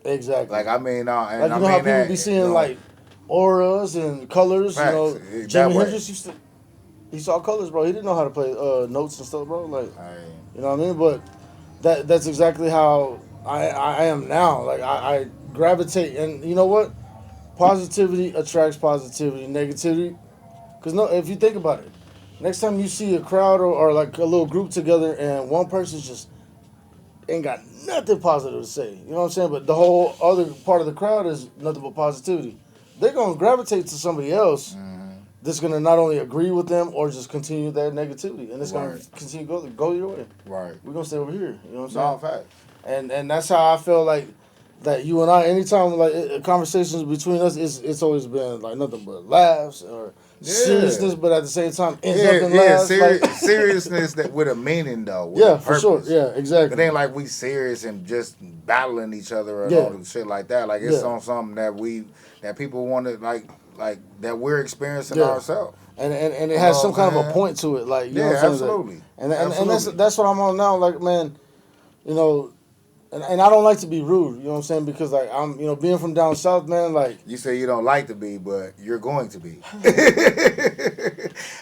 Speaker 2: Exactly.
Speaker 1: Like I mean, and
Speaker 2: Like
Speaker 1: I
Speaker 2: you know how
Speaker 1: mean
Speaker 2: people
Speaker 1: that
Speaker 2: be
Speaker 1: you
Speaker 2: seeing
Speaker 1: know
Speaker 2: like auras and colors. You
Speaker 1: facts
Speaker 2: know,
Speaker 1: that
Speaker 2: Jimi
Speaker 1: way.
Speaker 2: Hendrix used to he saw colors, bro. He didn't know how to play notes and stuff, bro. Like
Speaker 1: I,
Speaker 2: you know what I mean? But that's exactly how I am now. Like I gravitate, and you know what? Positivity attracts positivity. Negativity, because no, if you think about it, next time you see a crowd or like a little group together and one person's just ain't got nothing positive to say, you know what I'm saying? But the whole other part of the crowd is nothing but positivity. They're gonna gravitate to somebody else
Speaker 1: mm-hmm.
Speaker 2: that's gonna not only agree with them or just continue that negativity, and it's gonna
Speaker 1: Right.
Speaker 2: continue go your way.
Speaker 1: Right.
Speaker 2: We're gonna stay over here. You know what I'm
Speaker 1: No
Speaker 2: saying?
Speaker 1: facts.
Speaker 2: And that's how I feel like that you and I, anytime like conversations between us, it's always been like nothing but laughs or
Speaker 1: Yeah.
Speaker 2: seriousness, but at the same time ends up
Speaker 1: Yeah,
Speaker 2: in
Speaker 1: yeah,
Speaker 2: laughs. Like
Speaker 1: seriousness that with a meaning though, with a
Speaker 2: yeah, for sure.
Speaker 1: purpose.
Speaker 2: Yeah,
Speaker 1: It
Speaker 2: exactly.
Speaker 1: ain't like we serious and just battling each other and all
Speaker 2: Yeah,
Speaker 1: the shit like that. Like it's
Speaker 2: yeah,
Speaker 1: on something that people want to like that we're experiencing
Speaker 2: yeah.
Speaker 1: ourselves.
Speaker 2: And it
Speaker 1: You
Speaker 2: has
Speaker 1: know
Speaker 2: some
Speaker 1: what I'm
Speaker 2: kind of a
Speaker 1: saying?
Speaker 2: point to it, like you know what
Speaker 1: Yeah,
Speaker 2: I'm saying. Like,
Speaker 1: absolutely,
Speaker 2: and
Speaker 1: absolutely.
Speaker 2: that's what I'm on now. Like man, you know, and I don't like to be rude. You know what I'm saying, because like I'm being from down south, man. Like
Speaker 1: You say you don't like to be, but you're going to be.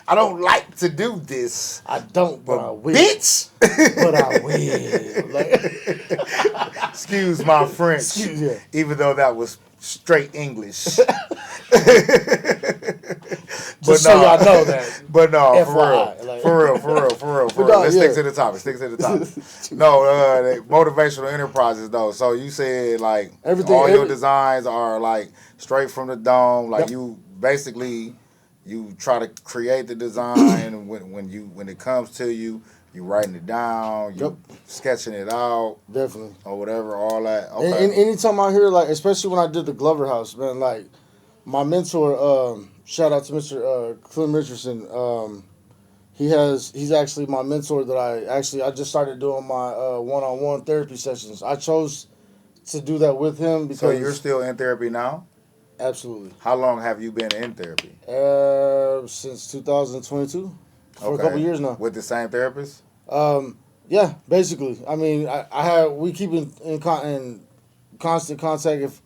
Speaker 1: I don't like to do this,
Speaker 2: I don't, but
Speaker 1: but
Speaker 2: I will.
Speaker 1: bitch.
Speaker 2: But I will. Like,
Speaker 1: Excuse my French,
Speaker 2: excuse me.
Speaker 1: even though that was straight English. But
Speaker 2: Just so
Speaker 1: no,
Speaker 2: y'all know that.
Speaker 1: but no,
Speaker 2: FYI, like.
Speaker 1: for
Speaker 2: But
Speaker 1: real.
Speaker 2: no,
Speaker 1: Let's
Speaker 2: yeah.
Speaker 1: stick to the topic. Stick to the topic. No, motivational enterprises though. So you said like
Speaker 2: Everything.
Speaker 1: all your designs are like straight from the dome. Like
Speaker 2: Yep.
Speaker 1: you basically you try to create the design when it comes to you. You writing it down.
Speaker 2: Yep.
Speaker 1: You sketching it out
Speaker 2: Definitely.
Speaker 1: or whatever. All that.
Speaker 2: And
Speaker 1: Okay.
Speaker 2: anytime I hear like, especially when I did the Glover House, man, like my mentor, shout out to Mr. Clem Richardson. He's actually my mentor that I just started doing my one-on-one therapy sessions. I chose to do that with him
Speaker 1: So you're
Speaker 2: because
Speaker 1: still in therapy now?
Speaker 2: absolutely.
Speaker 1: How long have you been in therapy?
Speaker 2: Since 2022, for a couple
Speaker 1: Okay.
Speaker 2: years now.
Speaker 1: With the same therapist?
Speaker 2: Yeah, basically. I mean, we keep in constant contact. If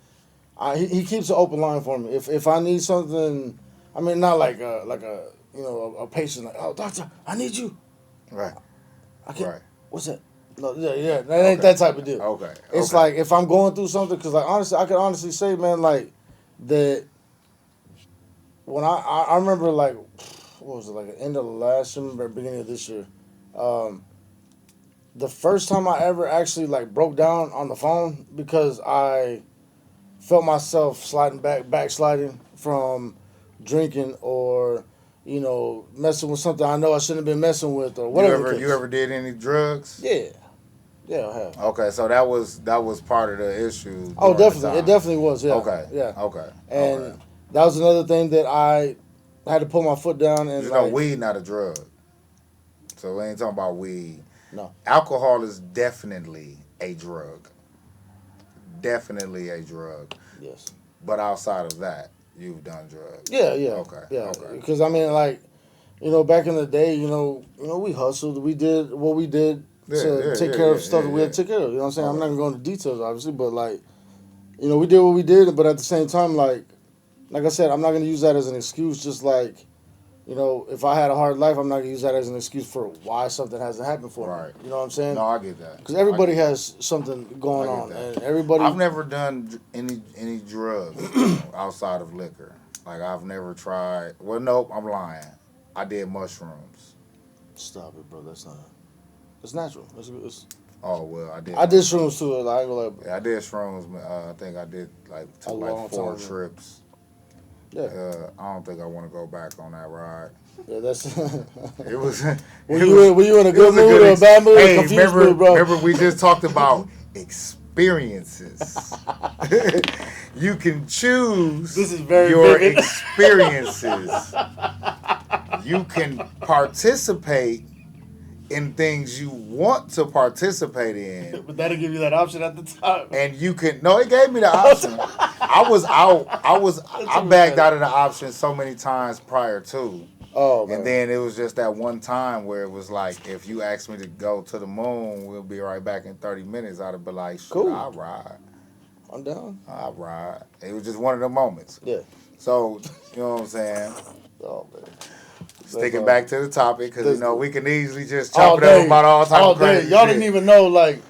Speaker 2: he keeps an open line for me. If I need something, I mean, not like a a patient like, oh doctor, I need you.
Speaker 1: Right.
Speaker 2: I can't.
Speaker 1: Right.
Speaker 2: What's that? No, yeah, that ain't
Speaker 1: Okay.
Speaker 2: that type of deal.
Speaker 1: Okay.
Speaker 2: It's
Speaker 1: Okay.
Speaker 2: like if I'm going through something, because like honestly, I can honestly say, man, like that when I remember like what was it, like the end of last year, remember beginning of this year. Um, the first time I ever actually like broke down on the phone because I felt myself backsliding from drinking or messing with something I know I shouldn't have been messing with or whatever the case.
Speaker 1: You ever did any drugs?
Speaker 2: Yeah, yeah, I have.
Speaker 1: Okay, so that was part of the issue.
Speaker 2: Oh,
Speaker 1: during the
Speaker 2: definitely, it
Speaker 1: time.
Speaker 2: definitely was. Yeah,
Speaker 1: Okay.
Speaker 2: yeah,
Speaker 1: Okay.
Speaker 2: and
Speaker 1: Okay.
Speaker 2: that was another thing that I had to put my foot down and
Speaker 1: You know,
Speaker 2: like
Speaker 1: weed not a drug. So we ain't talking about weed.
Speaker 2: no,
Speaker 1: Alcohol is definitely a drug. Definitely a drug.
Speaker 2: yes,
Speaker 1: But outside of that, you've done drugs.
Speaker 2: yeah, yeah,
Speaker 1: Okay.
Speaker 2: yeah,
Speaker 1: Okay.
Speaker 2: because I mean like. Back in the day, we hustled. We did what we did to take care of stuff that we had to take care of. You know what I'm saying? I'm not
Speaker 1: Okay.
Speaker 2: even going into details, obviously, but like, we did what we did, but at the same time, like, like I said, I'm not gonna use that as an excuse. Just like, if I had a hard life, I'm not gonna use that as an excuse for why something hasn't happened for me.
Speaker 1: Right.
Speaker 2: You know what I'm saying?
Speaker 1: No, I get that.
Speaker 2: Because everybody
Speaker 1: I get
Speaker 2: has something going
Speaker 1: I get
Speaker 2: on,
Speaker 1: that.
Speaker 2: and everybody.
Speaker 1: I've never done any drugs outside of liquor. Like I've never tried. Well, nope, I'm lying. I did mushrooms.
Speaker 2: Stop it, bro. That's not. It's natural. It's,
Speaker 1: Oh well, I did.
Speaker 2: I did
Speaker 1: Mushrooms.
Speaker 2: shrooms too. Like, I go like
Speaker 1: Yeah, I did shrooms. I think I did
Speaker 2: a
Speaker 1: took
Speaker 2: long
Speaker 1: like 4
Speaker 2: time ago.
Speaker 1: trips.
Speaker 2: Yeah,
Speaker 1: I don't think I want to go back on that ride.
Speaker 2: yeah. That's.
Speaker 1: It was.
Speaker 2: Were you in a
Speaker 1: It
Speaker 2: good
Speaker 1: was a
Speaker 2: mood
Speaker 1: good.
Speaker 2: or a bad mood or
Speaker 1: Hey,
Speaker 2: confused mood, bro?
Speaker 1: remember we just talked about experiences. You can choose
Speaker 2: This is very
Speaker 1: your
Speaker 2: vivid.
Speaker 1: experiences. You can participate in things you want to participate in.
Speaker 2: But that'll give you that option at the time.
Speaker 1: And you can no, it gave me the option. I was out. I backed out of the option so many times prior to.
Speaker 2: Oh man.
Speaker 1: And then it was just that one time where it was like, if you asked me to go to the moon, we'll be right back in 30 minutes. I'd have been like, shit,
Speaker 2: Cool.
Speaker 1: I'll ride.
Speaker 2: I'm down.
Speaker 1: I'll ride. It was just one of the moments.
Speaker 2: Yeah.
Speaker 1: So, you know what I'm saying?
Speaker 2: Oh man.
Speaker 1: Sticking back to the topic, because, we can easily just
Speaker 2: all
Speaker 1: chop it up
Speaker 2: day,
Speaker 1: about all type
Speaker 2: all
Speaker 1: of crazy
Speaker 2: day. Y'all
Speaker 1: shit.
Speaker 2: didn't even know, like,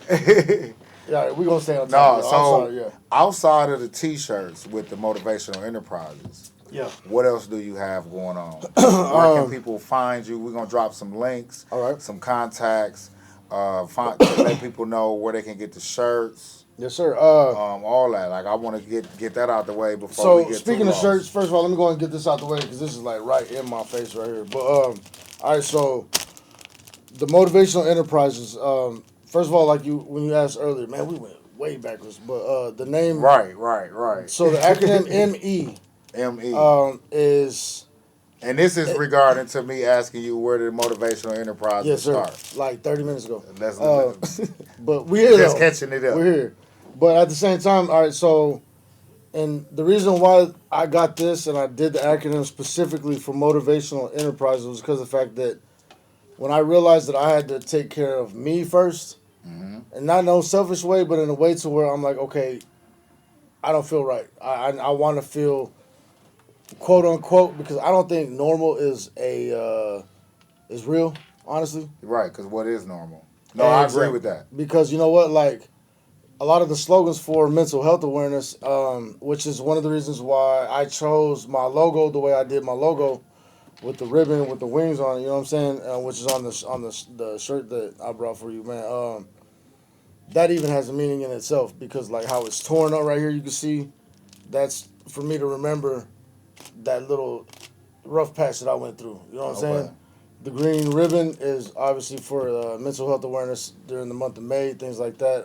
Speaker 2: yeah, we gonna stay on
Speaker 1: No,
Speaker 2: top.
Speaker 1: so
Speaker 2: I'm sorry, yeah.
Speaker 1: outside of the T-shirts with the Motivational Enterprises,
Speaker 2: Yeah.
Speaker 1: what else do you have going on? Where can people find you? We're going to drop some links,
Speaker 2: All right.
Speaker 1: some contacts, to let people know where they can get the shirts,
Speaker 2: Yes, sir.
Speaker 1: all that. Like, I want to get that out the way before we
Speaker 2: So
Speaker 1: get
Speaker 2: speaking
Speaker 1: too
Speaker 2: of
Speaker 1: lost.
Speaker 2: shirts, first of all, let me go and get this out the way because this is like right in my face right here. But all right, so the Motivational Enterprises. First of all, like when you asked earlier, man, we went way backwards. But the name,
Speaker 1: Right.
Speaker 2: So the acronym ME
Speaker 1: ME.
Speaker 2: is
Speaker 1: And this is regarding to me asking you where did Motivational Enterprises
Speaker 2: yes, sir.
Speaker 1: start.
Speaker 2: Like 30 minutes ago.
Speaker 1: Let's
Speaker 2: But we're here
Speaker 1: just
Speaker 2: though.
Speaker 1: catching it up.
Speaker 2: We're here. But at the same time, all right, so, and the reason why I got this and I did the acronym specifically for Motivational Enterprises was because of the fact that when I realized that I had to take care of me first, and not in no selfish way, but in a way to where I'm like, okay, I don't feel right. I want to feel, quote unquote, because I don't think normal is is real, honestly.
Speaker 1: Right, because what is normal? No, I agree with that.
Speaker 2: Because you know what, like, a lot of the slogans for mental health awareness, which is one of the reasons why I chose my logo the way I did my logo, with the ribbon with the wings on it. You know what I'm saying? Which is on the shirt that I brought for you, man. That even has a meaning in itself because like how it's torn up right here, you can see. That's for me to remember that little rough patch that I went through. You know what I'm saying? The green ribbon is obviously for mental health awareness during the month of May, things like that.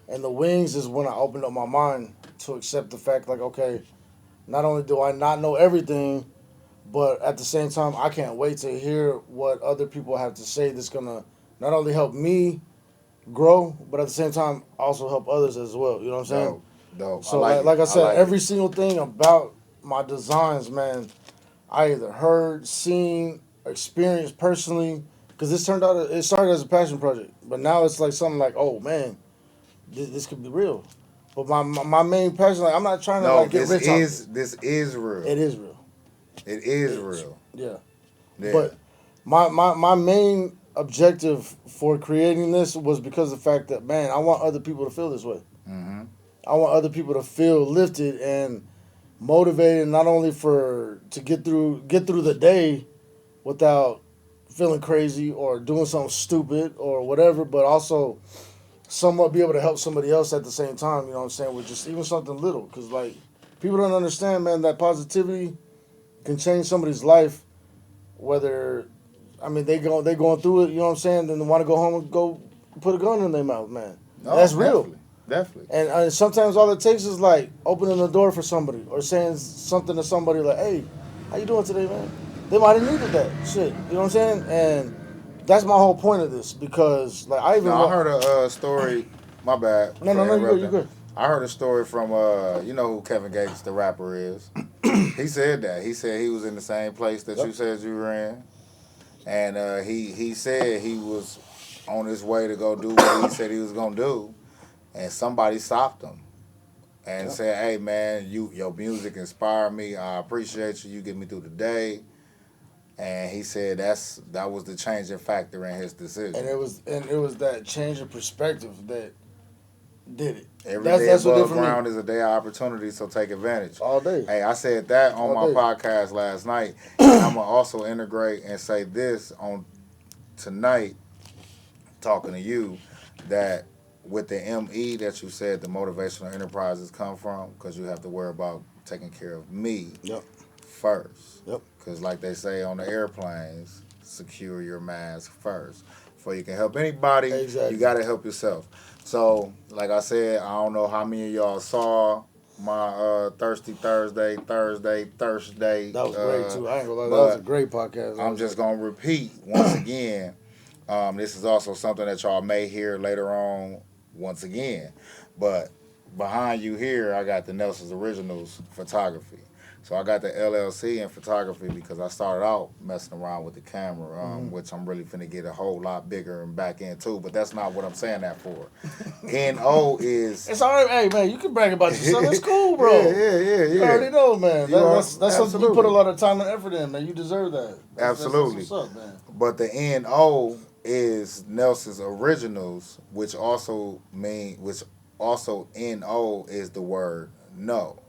Speaker 2: And the wings is when I opened up my mind to accept the fact, like, okay, not only do I not know everything, but at the same time, I can't wait to hear what other people have to say that's going to not only help me grow, but at the same time, also help others as well. You know what I'm saying?
Speaker 1: Dope.
Speaker 2: So,
Speaker 1: I
Speaker 2: like I said, every
Speaker 1: it.
Speaker 2: single thing about my designs, man, I either heard, seen, experienced personally, because it started as a passion project, but now it's like something like, oh, man, this could be real. But my main passion, like, I'm not trying to like get rich off
Speaker 1: this is real.
Speaker 2: it. It is real.
Speaker 1: It is real.
Speaker 2: Yeah.
Speaker 1: Yeah.
Speaker 2: But my main objective for creating this was because of the fact that, man, I want other people to feel this way.
Speaker 1: Mm-hmm.
Speaker 2: I want other people to feel lifted and motivated, not only to get through the day without feeling crazy or doing something stupid or whatever, but also somewhat be able to help somebody else at the same time. You know what I'm saying? With just even something little, because like people don't understand, man, that positivity can change somebody's life. Whether, I mean, they going through it. You know what I'm saying? Then they want to go home and go put a gun in their mouth, man.
Speaker 1: No,
Speaker 2: that's real.
Speaker 1: Definitely.
Speaker 2: And sometimes all it takes is like opening the door for somebody or saying something to somebody like, "Hey, how you doing today, man?" They might have needed that shit. You know what I'm saying? And that's my whole point of this because like I
Speaker 1: heard a story. My bad.
Speaker 2: No, you good.
Speaker 1: I heard a story from you know who Kevin Gates, the rapper, is. He said that. He said he was in the same place that you said you were in, and he said he was on his way to go do what he said he was gonna do, and somebody stopped him. and
Speaker 2: Yep.
Speaker 1: said, "Hey man, your music inspired me. I appreciate you. You get me through the day." And he said that was the changing factor in his decision.
Speaker 2: And it was that change of perspective that did it.
Speaker 1: Every day
Speaker 2: That's what did it
Speaker 1: above
Speaker 2: for me.
Speaker 1: ground is a day of opportunity, so take advantage.
Speaker 2: All day.
Speaker 1: Hey, I said that on
Speaker 2: All
Speaker 1: my
Speaker 2: day.
Speaker 1: podcast last night, and I'm gonna also integrate and say this on tonight, talking to you, that with the ME that you said the motivational enterprises come from, because you have to worry about taking care of me
Speaker 2: Yep.
Speaker 1: first.
Speaker 2: Yep.
Speaker 1: Because, like they say on the airplanes, secure your mask first. Before you can help anybody, you
Speaker 2: Exactly.
Speaker 1: got to help yourself. So, like I said, I don't know how many of y'all saw my Thirsty Thursday,
Speaker 2: That was great too. I ain't gonna lie. That was a
Speaker 1: but
Speaker 2: great podcast.
Speaker 1: I'm just going to repeat once again. This is also something that y'all may hear later on once again. But behind you here, I got the Nelson's Originals Photography. So I got the LLC in photography because I started out messing around with the camera,
Speaker 2: Mm-hmm.
Speaker 1: which I'm really finna get a whole lot bigger and back into. But that's not what I'm saying that for. NO is
Speaker 2: It's all right. Hey man, you can brag about yourself. It's cool,
Speaker 1: yeah,
Speaker 2: bro.
Speaker 1: yeah, yeah,
Speaker 2: You
Speaker 1: yeah.
Speaker 2: already know, man.
Speaker 1: You are
Speaker 2: That's something you put a
Speaker 1: absolutely,
Speaker 2: lot of time and effort in, man. You deserve that. That's
Speaker 1: absolutely.
Speaker 2: what's up, man.
Speaker 1: But the NO is Nelson's Originals, which also NO is the word no.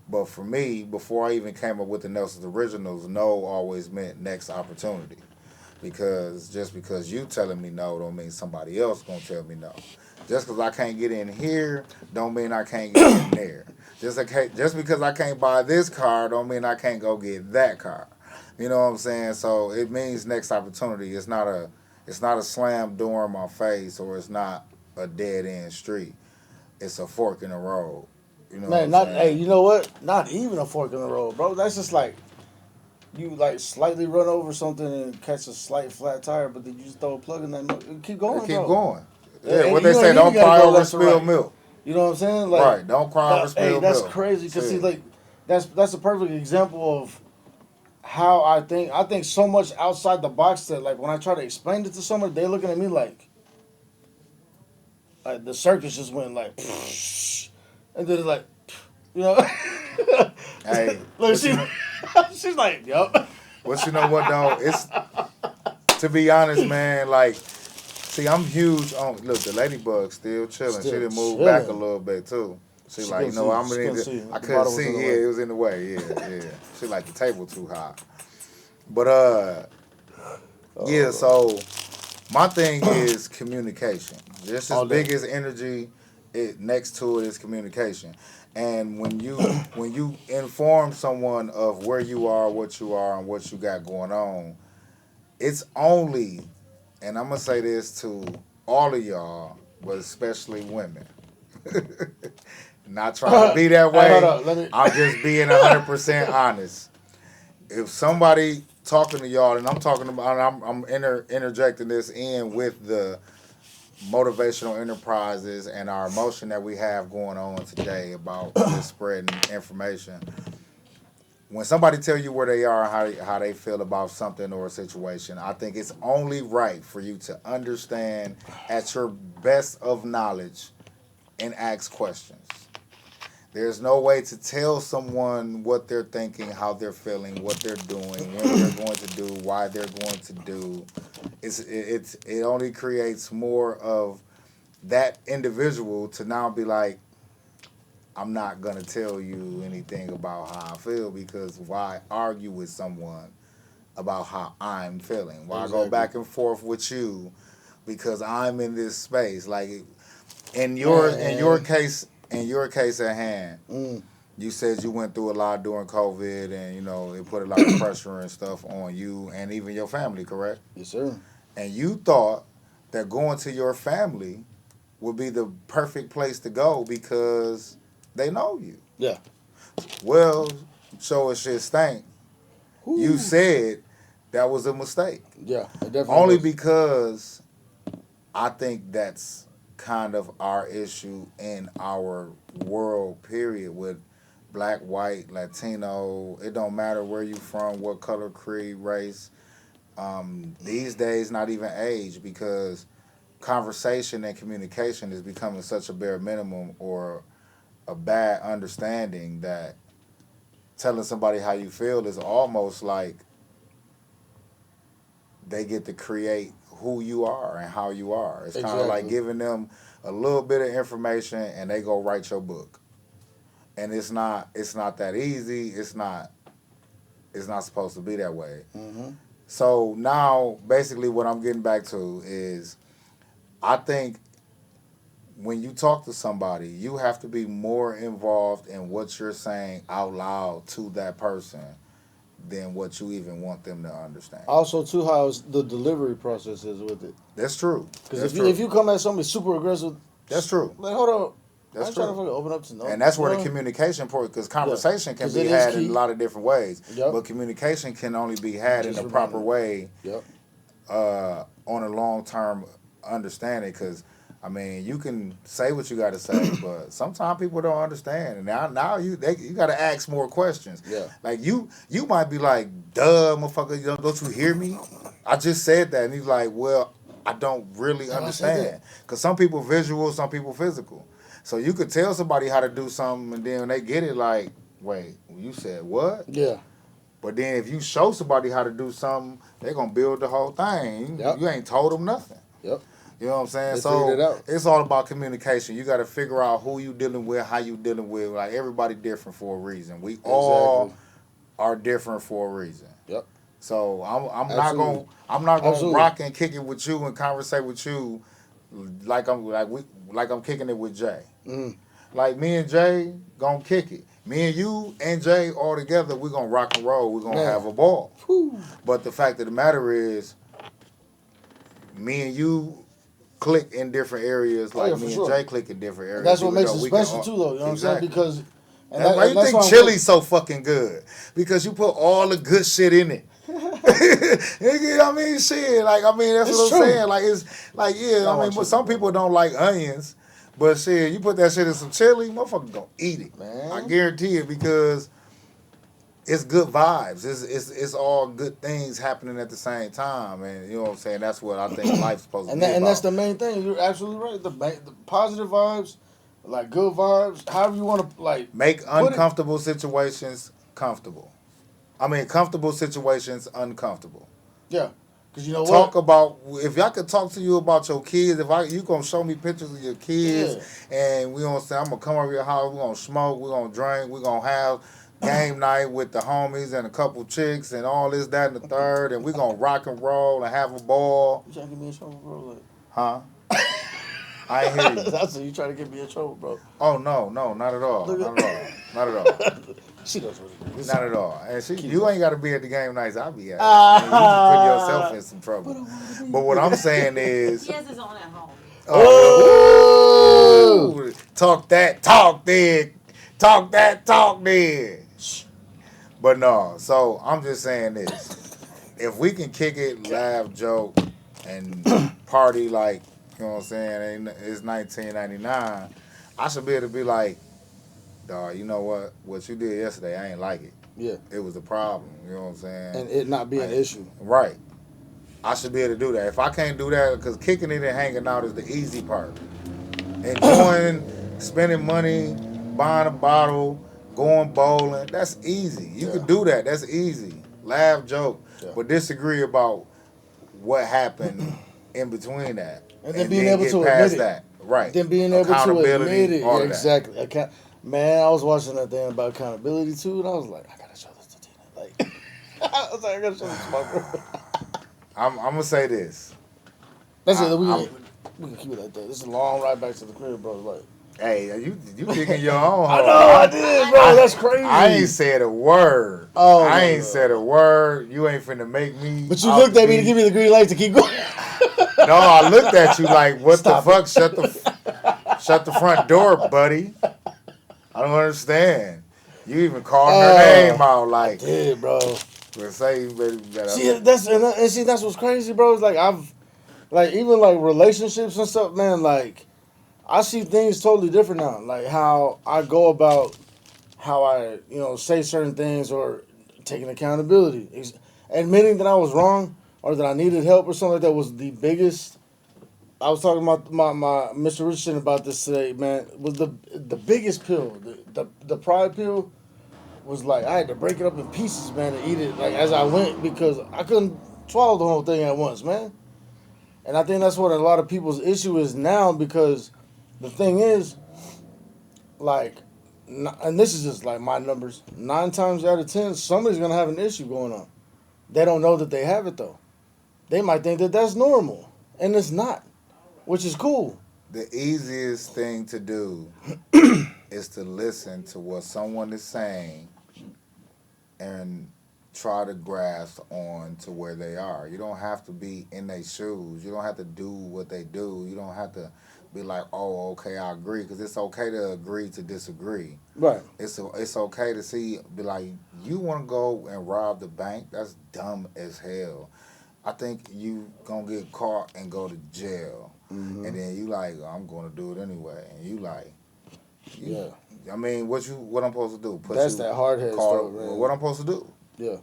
Speaker 1: But for me, before I even came up with the Nelson's Originals, no always meant next opportunity. Because just because you telling me no don't mean somebody else gonna tell me no. Just because I can't get in here don't mean I can't get in there. Just because I can't buy this car don't mean I can't go get that car. You know what I'm saying? So it means next opportunity. It's not a slam door in my face, or it's not a dead end street. It's a fork in the road. You know what
Speaker 2: Man,
Speaker 1: I'm
Speaker 2: not hey,
Speaker 1: saying?
Speaker 2: you know what? Not even a fork in the road, bro. That's just like you like slightly run over something and catch a slight flat tire, but then you just throw a plug in that. Keep
Speaker 1: It
Speaker 2: going,
Speaker 1: keep
Speaker 2: bro.
Speaker 1: going. Yeah, what they
Speaker 2: You
Speaker 1: say,
Speaker 2: ain't even
Speaker 1: don't
Speaker 2: got to
Speaker 1: cry
Speaker 2: go
Speaker 1: over
Speaker 2: left or
Speaker 1: spilled
Speaker 2: right.
Speaker 1: milk.
Speaker 2: You know what I'm saying? Like,
Speaker 1: Right, don't cry over
Speaker 2: hey,
Speaker 1: spilled
Speaker 2: that's
Speaker 1: milk.
Speaker 2: crazy. Cause see,
Speaker 1: Shit.
Speaker 2: like, that's a perfect example of how I think. I think so much outside the box that like when I try to explain it to someone, they looking at me like the circus just went like, and then it's like, you know,
Speaker 1: Hey,
Speaker 2: like
Speaker 1: but you
Speaker 2: she,
Speaker 1: know,
Speaker 2: she's like, yup.
Speaker 1: but you know what though? It's, to be honest, man. Like, see, I'm huge on. Look, the ladybug still chilling. She
Speaker 2: Still
Speaker 1: didn't move back a
Speaker 2: chilling.
Speaker 1: little bit too. She
Speaker 2: She
Speaker 1: like,
Speaker 2: couldn't
Speaker 1: you know,
Speaker 2: see.
Speaker 1: I'm
Speaker 2: She
Speaker 1: gonna need
Speaker 2: couldn't
Speaker 1: to.
Speaker 2: see.
Speaker 1: I
Speaker 2: The
Speaker 1: couldn't
Speaker 2: bottle was
Speaker 1: see.
Speaker 2: in the
Speaker 1: Yeah,
Speaker 2: way.
Speaker 1: it was in the way. Yeah, yeah. She like the table too high. But yeah.
Speaker 2: Oh,
Speaker 1: So my thing is communication. Just as
Speaker 2: all day.
Speaker 1: big as energy, it next to it is communication. And when you inform someone of where you are, and what you got going on, it's only, and I'm gonna say this to all of y'all, but especially women. Not trying to be that
Speaker 2: Hey, hold
Speaker 1: way.
Speaker 2: up. Let me.
Speaker 1: I'm just being 100% honest. If somebody talking to y'all, and I'm talking about, interjecting this in with the motivational enterprises and our emotion that we have going on today about just spreading information. When somebody tell you where they are, how they feel about something or a situation, I think it's only right for you to understand at your best of knowledge and ask questions. There's no way to tell someone what they're thinking, how they're feeling, what they're doing, when they're going to do, why they're going to do. It only creates more of that individual to now be like, I'm not gonna tell you anything about how I feel, because why argue with someone about how I'm feeling? Why go
Speaker 2: Exactly.
Speaker 1: back and forth with you because I'm in this space? Like,
Speaker 2: Man.
Speaker 1: in your case at hand,
Speaker 2: Mm,
Speaker 1: you said you went through a lot during COVID, and it put a lot of pressure and stuff on you and even your family, correct?
Speaker 2: yes, sir.
Speaker 1: And you thought that going to your family would be the perfect place to go because they know you.
Speaker 2: Yeah.
Speaker 1: Well, show as shit stank. You
Speaker 2: Whoo.
Speaker 1: said that was a mistake.
Speaker 2: Yeah, it definitely
Speaker 1: Only
Speaker 2: was.
Speaker 1: because I think that's kind of our issue in our world, period, with black, white, Latino. It don't matter where you from, what color, creed, race. These days, not even age, because conversation and communication is becoming such a bare minimum, or a bad understanding that telling somebody how you feel is almost like they get to create who you are and how you are. It's kind of like
Speaker 2: Exactly.
Speaker 1: giving them a little bit of information and they go write your book. And it's not that easy. It's not supposed to be that way.
Speaker 2: Mm-hmm.
Speaker 1: So now basically what I'm getting back to is I think when you talk to somebody, you have to be more involved in what you're saying out loud to that person than what you even want them to understand.
Speaker 2: Also, too, how the delivery process is with it.
Speaker 1: That's true.
Speaker 2: Because
Speaker 1: That's
Speaker 2: if
Speaker 1: true.
Speaker 2: you come at somebody super aggressive,
Speaker 1: That's true.
Speaker 2: like hold up, I
Speaker 1: That's
Speaker 2: ain't trying to
Speaker 1: true.
Speaker 2: fucking open up to no.
Speaker 1: And that's where
Speaker 2: you
Speaker 1: the
Speaker 2: know?
Speaker 1: communication part, because
Speaker 2: Yeah.
Speaker 1: conversation can
Speaker 2: 'Cause
Speaker 1: be
Speaker 2: it is
Speaker 1: had in
Speaker 2: key.
Speaker 1: a lot of different ways,
Speaker 2: Yep.
Speaker 1: but communication can only be had in
Speaker 2: Just
Speaker 1: the proper
Speaker 2: remember.
Speaker 1: way
Speaker 2: Yep.
Speaker 1: on a long term understanding. Because I mean, you can say what you got to say, but sometimes people don't understand, and now you got to ask more questions.
Speaker 2: Yeah.
Speaker 1: Like you might be like, "Duh, motherfucker, don't you hear me? I just said that," and he's like, "Well, I don't really
Speaker 2: Oh, I said that.
Speaker 1: understand," because some people visual, some people physical. So you could tell somebody how to do something, and then when they get it, like, "Wait, you said what?"
Speaker 2: Yeah.
Speaker 1: But then if you show somebody how to do something, they're gonna build the whole thing.
Speaker 2: Yep.
Speaker 1: You ain't told them nothing.
Speaker 2: Yep.
Speaker 1: You know what I'm saying?
Speaker 2: They figured
Speaker 1: So
Speaker 2: it out.
Speaker 1: it's all about communication. You got to figure out who you dealing with, how you dealing with. Like everybody different for a reason. We all
Speaker 2: Exactly.
Speaker 1: are different for a reason.
Speaker 2: Yep.
Speaker 1: So I'm not
Speaker 2: Absolutely.
Speaker 1: gonna I'm not gonna
Speaker 2: Absolutely.
Speaker 1: rock and kick it with you and conversate with you like I'm kicking it with Jay.
Speaker 2: Mm.
Speaker 1: Like me and Jay gonna kick it. Me and you and Jay all together, we're gonna rock and roll. We're gonna
Speaker 2: Man.
Speaker 1: have a ball.
Speaker 2: Whew.
Speaker 1: But the fact of the matter is, me and you click in different areas,
Speaker 2: Oh
Speaker 1: like
Speaker 2: yeah, for
Speaker 1: me and
Speaker 2: sure.
Speaker 1: Jay click in different
Speaker 2: And
Speaker 1: areas.
Speaker 2: that's what
Speaker 1: even
Speaker 2: makes
Speaker 1: though
Speaker 2: it
Speaker 1: we can
Speaker 2: special
Speaker 1: all-
Speaker 2: too, though. You know what I'm saying?
Speaker 1: Exactly.
Speaker 2: Because
Speaker 1: That's why you
Speaker 2: that's
Speaker 1: think
Speaker 2: why I'm
Speaker 1: chili's so fucking good, because you put all the good shit in it. You know what I mean? Shit, like I mean that's
Speaker 2: It's
Speaker 1: what I'm
Speaker 2: true.
Speaker 1: saying. Like it's like yeah,
Speaker 2: Y'all
Speaker 1: I mean,
Speaker 2: want
Speaker 1: but
Speaker 2: chili,
Speaker 1: some
Speaker 2: bro.
Speaker 1: people don't like onions, but shit, you put that shit in some chili, motherfucker gonna eat it. I
Speaker 2: Man.
Speaker 1: guarantee it because it's good vibes. It's all good things happening at the same time, and you know what I'm saying. That's what I think life's supposed to
Speaker 2: And
Speaker 1: be
Speaker 2: that's
Speaker 1: about.
Speaker 2: the main thing. You're absolutely right. The positive vibes, like good vibes, however you want to like
Speaker 1: Make
Speaker 2: put it.
Speaker 1: uncomfortable situations comfortable. I mean, comfortable situations uncomfortable.
Speaker 2: Yeah. Because you know
Speaker 1: Talk
Speaker 2: what?
Speaker 1: about if I could talk to you about your kids. If you gonna show me pictures of your kids,
Speaker 2: Yeah.
Speaker 1: and we gonna say I'm gonna come over your house. We gonna smoke. We gonna drink. We gonna have game night with the homies and a couple chicks and all this, that, and the third. And we gonna rock and roll and have a ball,
Speaker 2: You trying to get me in trouble, bro? Like,
Speaker 1: huh? I ain't hear you.
Speaker 2: that's it. You trying to get me in trouble, bro?
Speaker 1: Oh no, not at all,
Speaker 2: Look
Speaker 1: not at all, not at all.
Speaker 2: at. She knows what it is.
Speaker 1: Not at all. And
Speaker 2: Keep
Speaker 1: you
Speaker 2: it.
Speaker 1: ain't got to be at the game nights. I'll be at. I mean, you just putting yourself in some trouble. But what I'm saying is,
Speaker 3: He has his own at home.
Speaker 2: Oh!
Speaker 1: talk that talk then, talk that talk then. But no, so I'm just saying this: if we can kick it, laugh, joke, and party like you know what I'm saying, it's 1999. I should be able to be like, dog, you know what? What you did yesterday, I ain't like it.
Speaker 2: Yeah.
Speaker 1: It was a problem. You know what I'm saying?
Speaker 2: And it not be an
Speaker 1: Like,
Speaker 2: issue.
Speaker 1: right. I should be able to do that. If I can't do that, because kicking it and hanging out is the easy part. Enjoying, spending money, buying a bottle, going bowling, that's easy. You
Speaker 2: Yeah.
Speaker 1: can do that. That's easy. Laugh, joke,
Speaker 2: Yeah.
Speaker 1: but disagree about what happened in between that.
Speaker 2: And then being able
Speaker 1: get
Speaker 2: to
Speaker 1: past
Speaker 2: admit it.
Speaker 1: that. Right.
Speaker 2: Then being able to
Speaker 1: Accountability,
Speaker 2: admit it.
Speaker 1: all
Speaker 2: Yeah,
Speaker 1: of that.
Speaker 2: exactly. Man, I was watching that thing about accountability too, and I was like, I gotta show this to Tina. Like, I was like, I gotta show this to my girl.
Speaker 1: I'm going to say this.
Speaker 2: That's it.
Speaker 1: I'm-
Speaker 2: We can keep it like that. This is a long ride back to the crib, bro. Like,
Speaker 1: Hey, you digging your own hole.
Speaker 2: I know I did, bro. That's crazy.
Speaker 1: I ain't said a word.
Speaker 2: Oh,
Speaker 1: I
Speaker 2: my
Speaker 1: ain't
Speaker 2: God.
Speaker 1: said a word. You ain't finna make me.
Speaker 2: But you
Speaker 1: out
Speaker 2: looked at me to
Speaker 1: be-
Speaker 2: give me the green light to keep going.
Speaker 1: No, I looked at you like, what
Speaker 2: Stop
Speaker 1: the fuck? Shut the front door, buddy. I don't understand. You even called her name out like,
Speaker 2: Yeah, bro.
Speaker 1: let's say you better.
Speaker 2: See, that's what's crazy, bro. It's like even like relationships and stuff, man. Like, I see things totally different now. Like how I go about how I, say certain things or taking accountability, admitting that I was wrong or that I needed help or something like that was the biggest I was talking about my Mr. Richardson about this today, man. Was the biggest pill, the pride pill was like I had to break it up in pieces, man, and eat it like as I went because I couldn't swallow the whole thing at once, man. And I think that's what a lot of people's issue is now because the thing is, like, and this is just like my numbers. 9 times out of 10, somebody's gonna have an issue going on. They don't know that they have it though. They might think that that's normal, and it's not, which is cool.
Speaker 1: The easiest thing to do is to listen to what someone is saying and try to grasp on to where they are. You don't have to be in their shoes. You don't have to do what they do. You don't have to be like, oh, okay, I agree, because it's okay to agree to disagree.
Speaker 2: Right.
Speaker 1: It's okay to be like, you want to go and rob the bank? That's dumb as hell. I think you gonna get caught and go to jail, and then you like, I'm gonna do it anyway, and you like,
Speaker 2: Yeah.
Speaker 1: I mean, what I'm supposed to do?
Speaker 2: That's that hard head stuff, man.
Speaker 1: What I'm supposed to do?
Speaker 2: Yeah.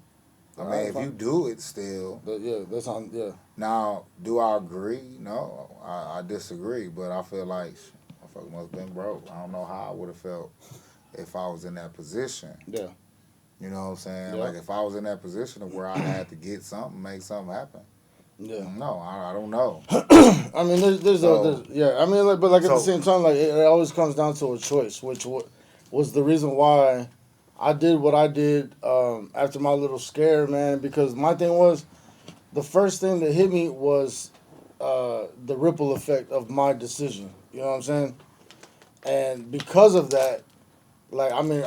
Speaker 1: I mean, if you do it still.
Speaker 2: Yeah, that's on. Yeah.
Speaker 1: Now, do I agree? No, I disagree. But I feel like I fucking must have been broke. I don't know how I would have felt if I was in that position.
Speaker 2: Yeah.
Speaker 1: You know what I'm saying?
Speaker 2: Yeah.
Speaker 1: Like if I was in that position of where I had to get something, make something happen.
Speaker 2: Yeah.
Speaker 1: No, I don't know.
Speaker 2: I mean, there's yeah. I mean, like, but like at the same time, like it always comes down to a choice, which was the reason why I did what I did after my little scare, man. Because my thing was, the first thing that hit me was the ripple effect of my decision. You know what I'm saying? And because of that, like I mean,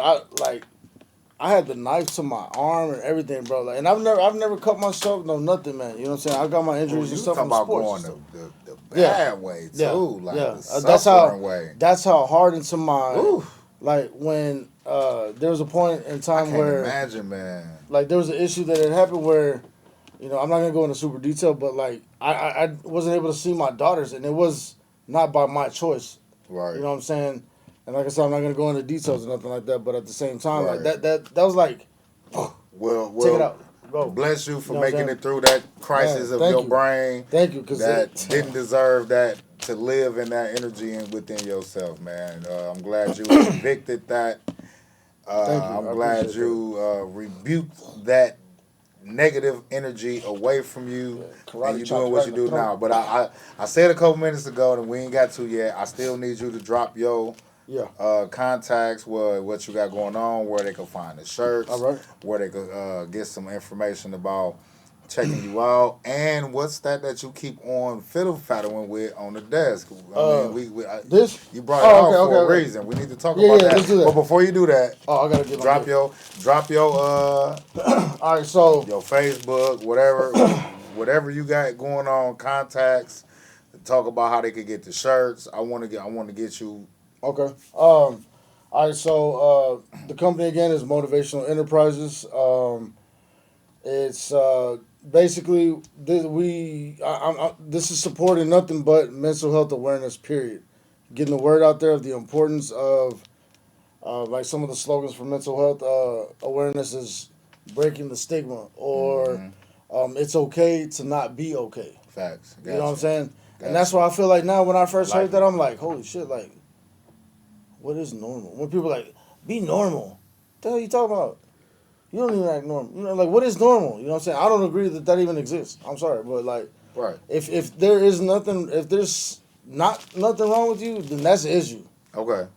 Speaker 2: I had the knife to my arm and everything, bro. Like, and I've never cut myself, no nothing, man. You know what I'm saying? I got my injuries and stuff from
Speaker 1: about
Speaker 2: sports.
Speaker 1: Going the bad way too, like the
Speaker 2: that's how
Speaker 1: way.
Speaker 2: That's how hard into my
Speaker 1: Oof.
Speaker 2: like when there was a point in time
Speaker 1: I can't
Speaker 2: where
Speaker 1: imagine, man.
Speaker 2: like there was an issue that had happened where, you know, I'm not gonna go into super detail, but like I wasn't able to see my daughters, and it was not by my choice.
Speaker 1: Right.
Speaker 2: You know what I'm saying? And like I said, I'm not gonna go into details or nothing like that. But at the same time,
Speaker 1: Right.
Speaker 2: like that was like,
Speaker 1: well,
Speaker 2: take it out, bro.
Speaker 1: Bless you for
Speaker 2: You know
Speaker 1: making it through that crisis of your brain.
Speaker 2: Thank you, because
Speaker 1: that didn't deserve that to live in that energy and within yourself, man. I'm glad you evicted that.
Speaker 2: Thank you.
Speaker 1: I'm glad you rebuked that negative energy away from you, and you doing what you do now. But I said a couple minutes ago, and we ain't got to yet. I still need you to drop your contacts, what you got going on, where they can find the shirts,
Speaker 2: all right,
Speaker 1: where they could get some information about checking you out, and what's that you keep on fiddle faddling with on the desk. I mean,
Speaker 2: this
Speaker 1: you brought it out for a reason. We need to talk about that.
Speaker 2: Let's do that.
Speaker 1: But before you do that,
Speaker 2: I gotta get
Speaker 1: drop your
Speaker 2: all right, so
Speaker 1: your Facebook, whatever you got going on, contacts. Talk about how they could get the shirts. I want to get you.
Speaker 2: Okay. All right. So the company again is Motivational Enterprises. It's basically this is supporting nothing but mental health awareness. Period. Getting the word out there of the importance of like some of the slogans for mental health awareness is breaking the stigma, or it's okay to not be okay.
Speaker 1: Facts.
Speaker 2: You know what I'm saying? And that's why I feel like now when I first heard that, I'm like, holy shit, like, what is normal? When people are like, be normal. What the hell are you talking about? You don't even act normal. You know, like, what is normal? You know what I'm saying? I don't agree that even exists. I'm sorry, but like,
Speaker 1: right.
Speaker 2: If there is nothing, if there's nothing wrong with you, then that's the issue.
Speaker 1: Okay.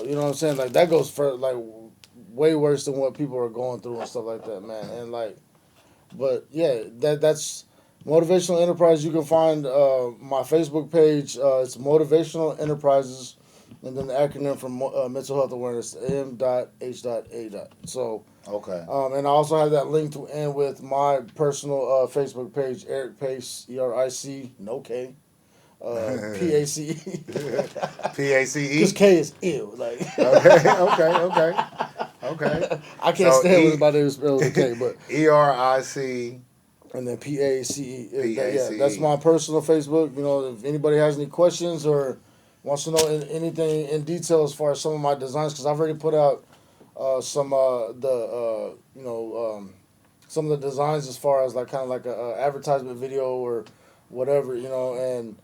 Speaker 2: You know what I'm saying? Like, that goes for like way worse than what people are going through and stuff like that, man. And like, but yeah, that's Motivational Enterprise. You can find my Facebook page. It's Motivational Enterprises, and then the acronym for mental health awareness, M.H.A. So
Speaker 1: okay.
Speaker 2: And I also have that link to end with my personal Facebook page, Eric Pace, ERIC, no K, PACE.
Speaker 1: PACE.
Speaker 2: Because K is ill. Like.
Speaker 1: Okay.
Speaker 2: I can't stand when anybody spells the K, but
Speaker 1: ERIC.
Speaker 2: And then PACE. Yeah, that's my personal Facebook. You know, if anybody has any questions or wants to know anything in detail as far as some of my designs, because I've already put out some some of the designs as far as like kind of like a advertisement video or whatever, you know, and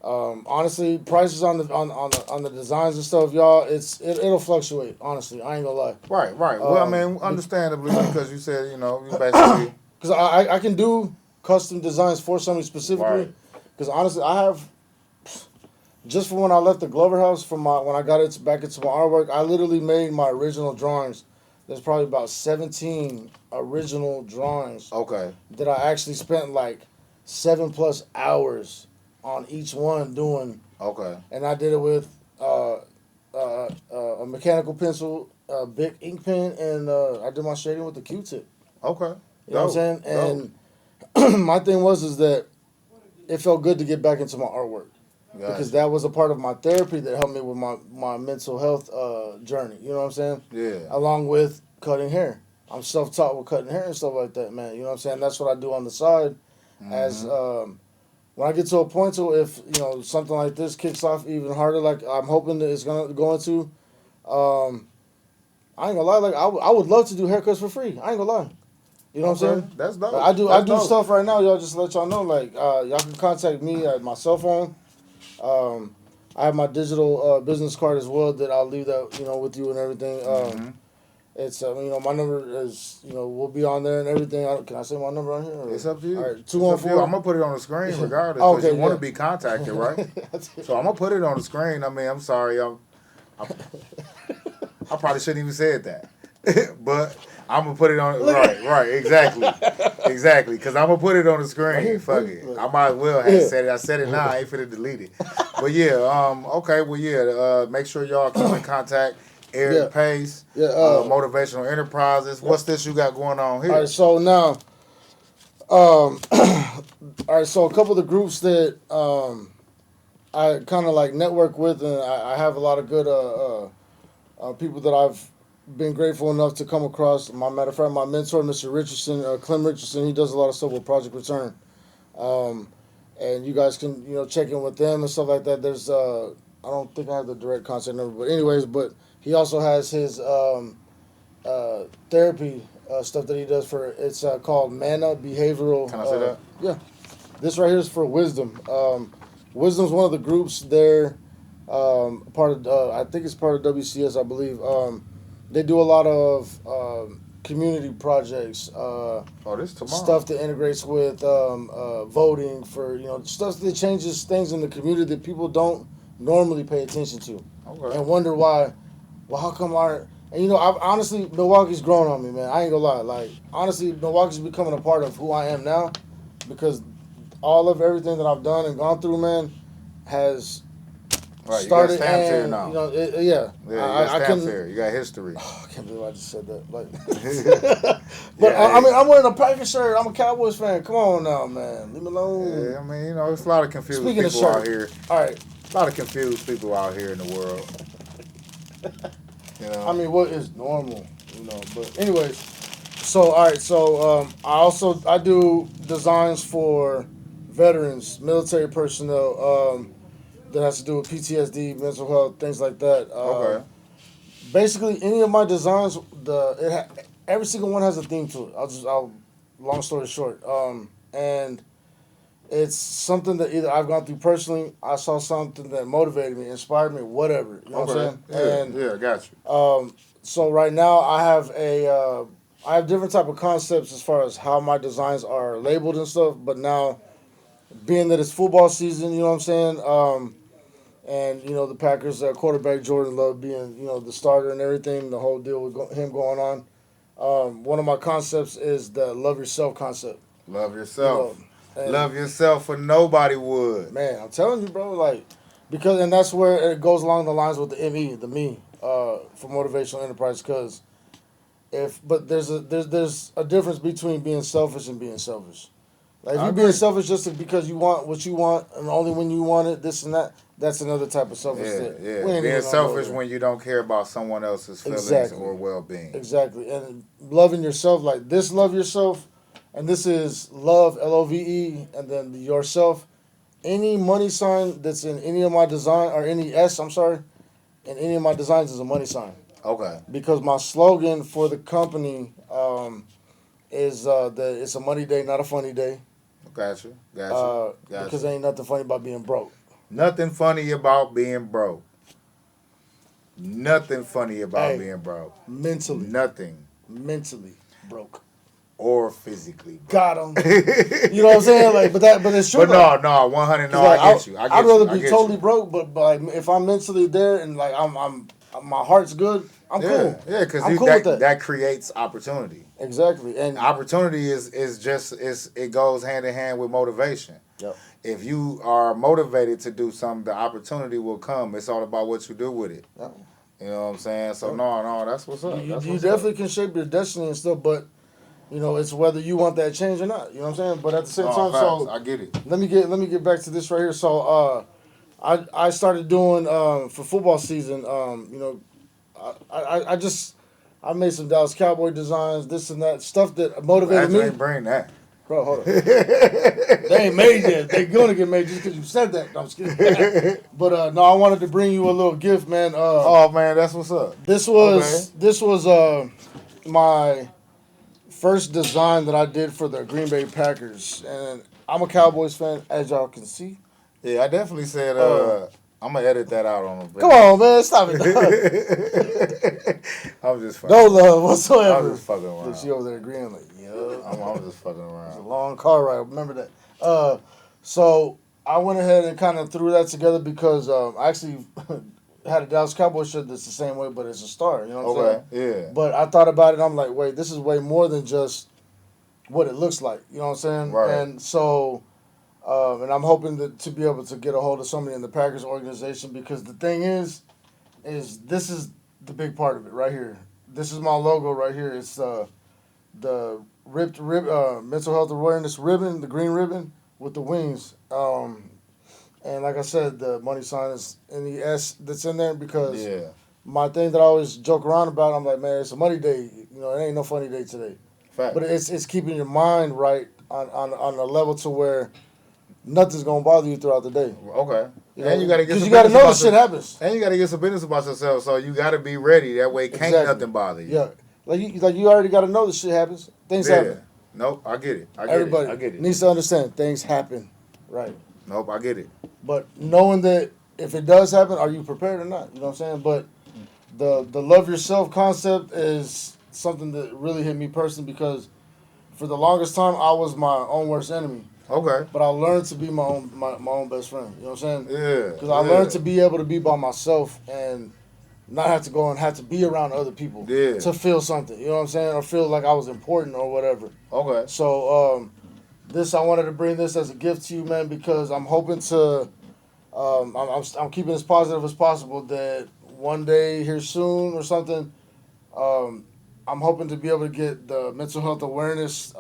Speaker 2: Honestly, prices on the designs and stuff, y'all, it'll fluctuate. Honestly, I ain't gonna lie.
Speaker 1: Right, right. Well, I mean, understandably, because you said, you basically.
Speaker 2: Because I can do custom designs for something specifically.
Speaker 1: Right.
Speaker 2: Because honestly, I have just from when I left the Glover House from my when I got it back into my artwork, I literally made my original drawings. There's probably about 17 original drawings
Speaker 1: Okay.
Speaker 2: that I actually spent like 7+ hours on each one doing,
Speaker 1: Okay.
Speaker 2: and I did it with a mechanical pencil, a big ink pen, and I did my shading with the Q-tip.
Speaker 1: Okay.
Speaker 2: You know what
Speaker 1: Dope.
Speaker 2: I'm
Speaker 1: Dope.
Speaker 2: saying? And my thing is that it felt good to get back into my artwork because
Speaker 1: Gotcha.
Speaker 2: that was a part of my therapy that helped me with my mental health journey. You know what I'm saying?
Speaker 1: Yeah.
Speaker 2: Along with cutting hair. I'm self-taught with cutting hair and stuff like that, man. You know what I'm saying? That's what I do on the side. As
Speaker 1: Mm-hmm.
Speaker 2: when I get to a point to if something like this kicks off even harder, like I'm hoping that it's gonna go into, um, I ain't gonna lie, like I would love to do haircuts for free. I ain't gonna lie. You know what I'm
Speaker 1: Okay.
Speaker 2: saying?
Speaker 1: That's
Speaker 2: Like,
Speaker 1: dope.
Speaker 2: I
Speaker 1: That's
Speaker 2: do
Speaker 1: dope.
Speaker 2: stuff right now, y'all. Just to let y'all know, like y'all can contact me at my cell phone. Um, I have my digital business card as well that I'll leave that with you and everything.
Speaker 1: Mm-hmm.
Speaker 2: It's my number is will be on there and everything. Can I say my number on here?
Speaker 1: It's up to
Speaker 2: All
Speaker 1: you.
Speaker 2: right, two
Speaker 1: It's
Speaker 2: one
Speaker 1: up to you. I'm
Speaker 2: four.
Speaker 1: gonna put it on the screen regardless because
Speaker 2: Okay,
Speaker 1: you want
Speaker 2: yeah.
Speaker 1: to be contacted, right? So I'm gonna put it on the screen. I mean, I'm sorry, I, I probably shouldn't even said that, but I'm gonna put it on. Right, right, exactly. Because I'm gonna put it on the screen. Fuck it. I might as well have said it. I said it now. I ain't finna delete it. But yeah, okay. Well, yeah. Make sure y'all keep in contact.
Speaker 2: Yeah,
Speaker 1: Eric Pace,
Speaker 2: yeah.
Speaker 1: Motivational Enterprises. What's this you got going on
Speaker 2: All
Speaker 1: here?
Speaker 2: right, so now, all right, so a couple of the groups that I kind of like network with, and I have a lot of good people that I've been grateful enough to come across. My matter of fact, my mentor, Mr. Richardson, Clem Richardson, he does a lot of stuff with Project Return, um, and you guys can check in with them and stuff like that. There's I don't think I have the direct contact number, but anyways, but he also has his therapy stuff that he does for it's called Mana Behavioral.
Speaker 1: Can I say that?
Speaker 2: Yeah, this right here is for Wisdom. Wisdom's one of the groups there. Part of I think it's part of WCS, I believe. They do a lot of community projects,
Speaker 1: Oh, this tomorrow.
Speaker 2: stuff that integrates with voting for stuff that changes things in the community that people don't normally pay attention to,
Speaker 1: Okay.
Speaker 2: and wonder why. Well, how come our and I've honestly Milwaukee's grown on me, man. I ain't gonna lie. Like honestly, Milwaukee's becoming a part of who I am now because all of everything that I've done and gone through, man, has
Speaker 1: Right, you got
Speaker 2: started
Speaker 1: stamps here
Speaker 2: and
Speaker 1: now.
Speaker 2: yeah.
Speaker 1: Yeah, you got
Speaker 2: I
Speaker 1: stamps
Speaker 2: couldn't.
Speaker 1: here. You got history.
Speaker 2: I can't believe I just said that. Like, but
Speaker 1: Yeah,
Speaker 2: I mean, I'm wearing a Packers shirt. I'm a Cowboys fan. Come on now, man. Leave me alone.
Speaker 1: yeah, I mean, there's a lot of confused
Speaker 2: Speaking of
Speaker 1: people out
Speaker 2: shirt,
Speaker 1: here.
Speaker 2: all right.
Speaker 1: A lot of confused people out here in the world. You know.
Speaker 2: I mean, what is normal, But anyways, so all right. So I do designs for veterans, military personnel. That has to do with PTSD, mental health, things like that.
Speaker 1: Okay.
Speaker 2: Basically, any of my designs, every single one has a theme to it. I'll long story short, and it's something that either I've gone through personally, I saw something that motivated me, inspired me, whatever. You know what I'm saying?
Speaker 1: Yeah, got you.
Speaker 2: So right now I have different type of concepts as far as how my designs are labeled and stuff. But now, being that it's football season, you know what I'm saying. And the Packers quarterback Jordan Love being the starter and everything, the whole deal with him going on. One of my concepts is the love yourself concept.
Speaker 1: Love
Speaker 2: You know,
Speaker 1: yourself.
Speaker 2: and
Speaker 1: Love yourself for nobody would.
Speaker 2: man, I'm telling you, bro, like and that's where it goes along the lines with the ME, the me, for motivational enterprise. Because but there's a difference between being selfish and being selfish. Like if
Speaker 1: I
Speaker 2: you're being
Speaker 1: agree.
Speaker 2: selfish just because you want what you want and only when you want it, this and that, that's another type of selfish
Speaker 1: Yeah,
Speaker 2: that
Speaker 1: yeah.
Speaker 2: we ain't
Speaker 1: Being
Speaker 2: even gonna go
Speaker 1: selfish
Speaker 2: there.
Speaker 1: when you don't care about someone else's feelings
Speaker 2: Exactly.
Speaker 1: or well-being.
Speaker 2: Exactly. And loving yourself, like this love yourself, and this is love, LOVE, and then yourself. Any money sign that's in any of my design, or any S, I'm sorry, in any of my designs is a money sign.
Speaker 1: Okay.
Speaker 2: Because my slogan for the company is that it's a money day, not a funny day.
Speaker 1: Gotcha.
Speaker 2: Because
Speaker 1: Gotcha.
Speaker 2: there ain't nothing funny about being broke.
Speaker 1: Nothing funny about being broke. Nothing funny about
Speaker 2: Hey,
Speaker 1: being broke.
Speaker 2: mentally,
Speaker 1: Nothing.
Speaker 2: mentally broke.
Speaker 1: Or physically broke.
Speaker 2: Got him. You know what I'm saying? Like, but it's true.
Speaker 1: But
Speaker 2: though.
Speaker 1: no, 100. No,
Speaker 2: Like,
Speaker 1: I get you. I get
Speaker 2: I'd rather
Speaker 1: you. I
Speaker 2: be
Speaker 1: get
Speaker 2: totally
Speaker 1: you.
Speaker 2: broke, but like if I'm mentally there and like I'm my heart's good, I'm
Speaker 1: Yeah,
Speaker 2: cool.
Speaker 1: yeah, because
Speaker 2: I'm cool with that.
Speaker 1: that creates opportunity.
Speaker 2: Exactly. And
Speaker 1: Opportunity is just it goes hand in hand with motivation.
Speaker 2: yep.
Speaker 1: If you are motivated to do something, the opportunity will come. It's all about what you do with it.
Speaker 2: Yep.
Speaker 1: You know what I'm saying? So
Speaker 2: Yep.
Speaker 1: no, that's what's up.
Speaker 2: You,
Speaker 1: That's
Speaker 2: you
Speaker 1: what's
Speaker 2: definitely
Speaker 1: up.
Speaker 2: can shape your destiny and stuff, but you know it's whether you want that change or not. You know what I'm saying? But at the same
Speaker 1: No,
Speaker 2: time,
Speaker 1: facts.
Speaker 2: so
Speaker 1: I get it.
Speaker 2: let me get back to this right here. So I started doing for football season. You know, I just I made some Dallas Cowboy designs, this and that stuff that motivated
Speaker 1: Glad you
Speaker 2: me.
Speaker 1: ain't bring that.
Speaker 2: Bro, hold on. They ain't made yet. They gonna get made just because you said that. No, I'm just kidding. But no, I wanted to bring you a little gift, man.
Speaker 1: Oh man, that's what's up.
Speaker 2: This
Speaker 1: Okay.
Speaker 2: was my first design that I did for the Green Bay Packers, and I'm a Cowboys fan, as y'all can see.
Speaker 1: Yeah, I definitely said
Speaker 2: Uh,
Speaker 1: I'm gonna edit that out on the
Speaker 2: Come on, man, stop it.
Speaker 1: I'm just fucking.
Speaker 2: No love
Speaker 1: I'm
Speaker 2: whatsoever.
Speaker 1: just fucking
Speaker 2: Look, she
Speaker 1: around.
Speaker 2: over there agreeing, like, yeah.
Speaker 1: I'm just fucking
Speaker 2: It's a
Speaker 1: around.
Speaker 2: long car ride. Remember that. So I went ahead and kind of threw that together because I actually had a Dallas Cowboys shirt that's the same way, but it's a star. You know what I'm saying?
Speaker 1: Okay. Yeah.
Speaker 2: But I thought about it, and I'm like, wait, this is way more than just what it looks like. You know what I'm saying?
Speaker 1: Right.
Speaker 2: And so, and I'm hoping to be able to get a hold of somebody in the Packers organization because the thing is this is the big part of it right here. This is my logo right here. It's the mental health awareness ribbon, the green ribbon with the wings. And like I said, the money sign is in the S that's in there because
Speaker 1: Yeah.
Speaker 2: my thing that I always joke around about, I'm like, man, it's a money day. You know, it ain't no funny day today.
Speaker 1: Fact.
Speaker 2: But it's keeping your mind right on a level to where nothing's gonna bother you throughout the day.
Speaker 1: Okay.
Speaker 2: You
Speaker 1: And
Speaker 2: know,
Speaker 1: you gotta get
Speaker 2: because
Speaker 1: some
Speaker 2: you gotta
Speaker 1: business
Speaker 2: know
Speaker 1: about
Speaker 2: this shit
Speaker 1: your-
Speaker 2: happens.
Speaker 1: And you gotta get some business about yourself, so you gotta be ready. That way, can't
Speaker 2: Exactly.
Speaker 1: nothing bother you.
Speaker 2: Yeah, like you already gotta know this shit happens. Things
Speaker 1: Yeah.
Speaker 2: happen.
Speaker 1: Nope. I get it. I get
Speaker 2: Everybody
Speaker 1: it. I get it.
Speaker 2: needs to understand things happen, right?
Speaker 1: Nope. I get it.
Speaker 2: But knowing that if it does happen, are you prepared or not? You know what I'm saying? But the love yourself concept is something that really hit me personally because for the longest time I was my own worst enemy.
Speaker 1: Okay.
Speaker 2: But I learned to be my own best friend. You know what I'm saying?
Speaker 1: Yeah.
Speaker 2: Because I learned to be able to be by myself and not have to go and have to be around other people
Speaker 1: Yeah.
Speaker 2: to feel something. You know what I'm saying? Or feel like I was important or whatever.
Speaker 1: Okay.
Speaker 2: So this I wanted to bring this as a gift to you, man, because I'm hoping to. I'm keeping as positive as possible that one day here soon or something. I'm hoping to be able to get the mental health awareness,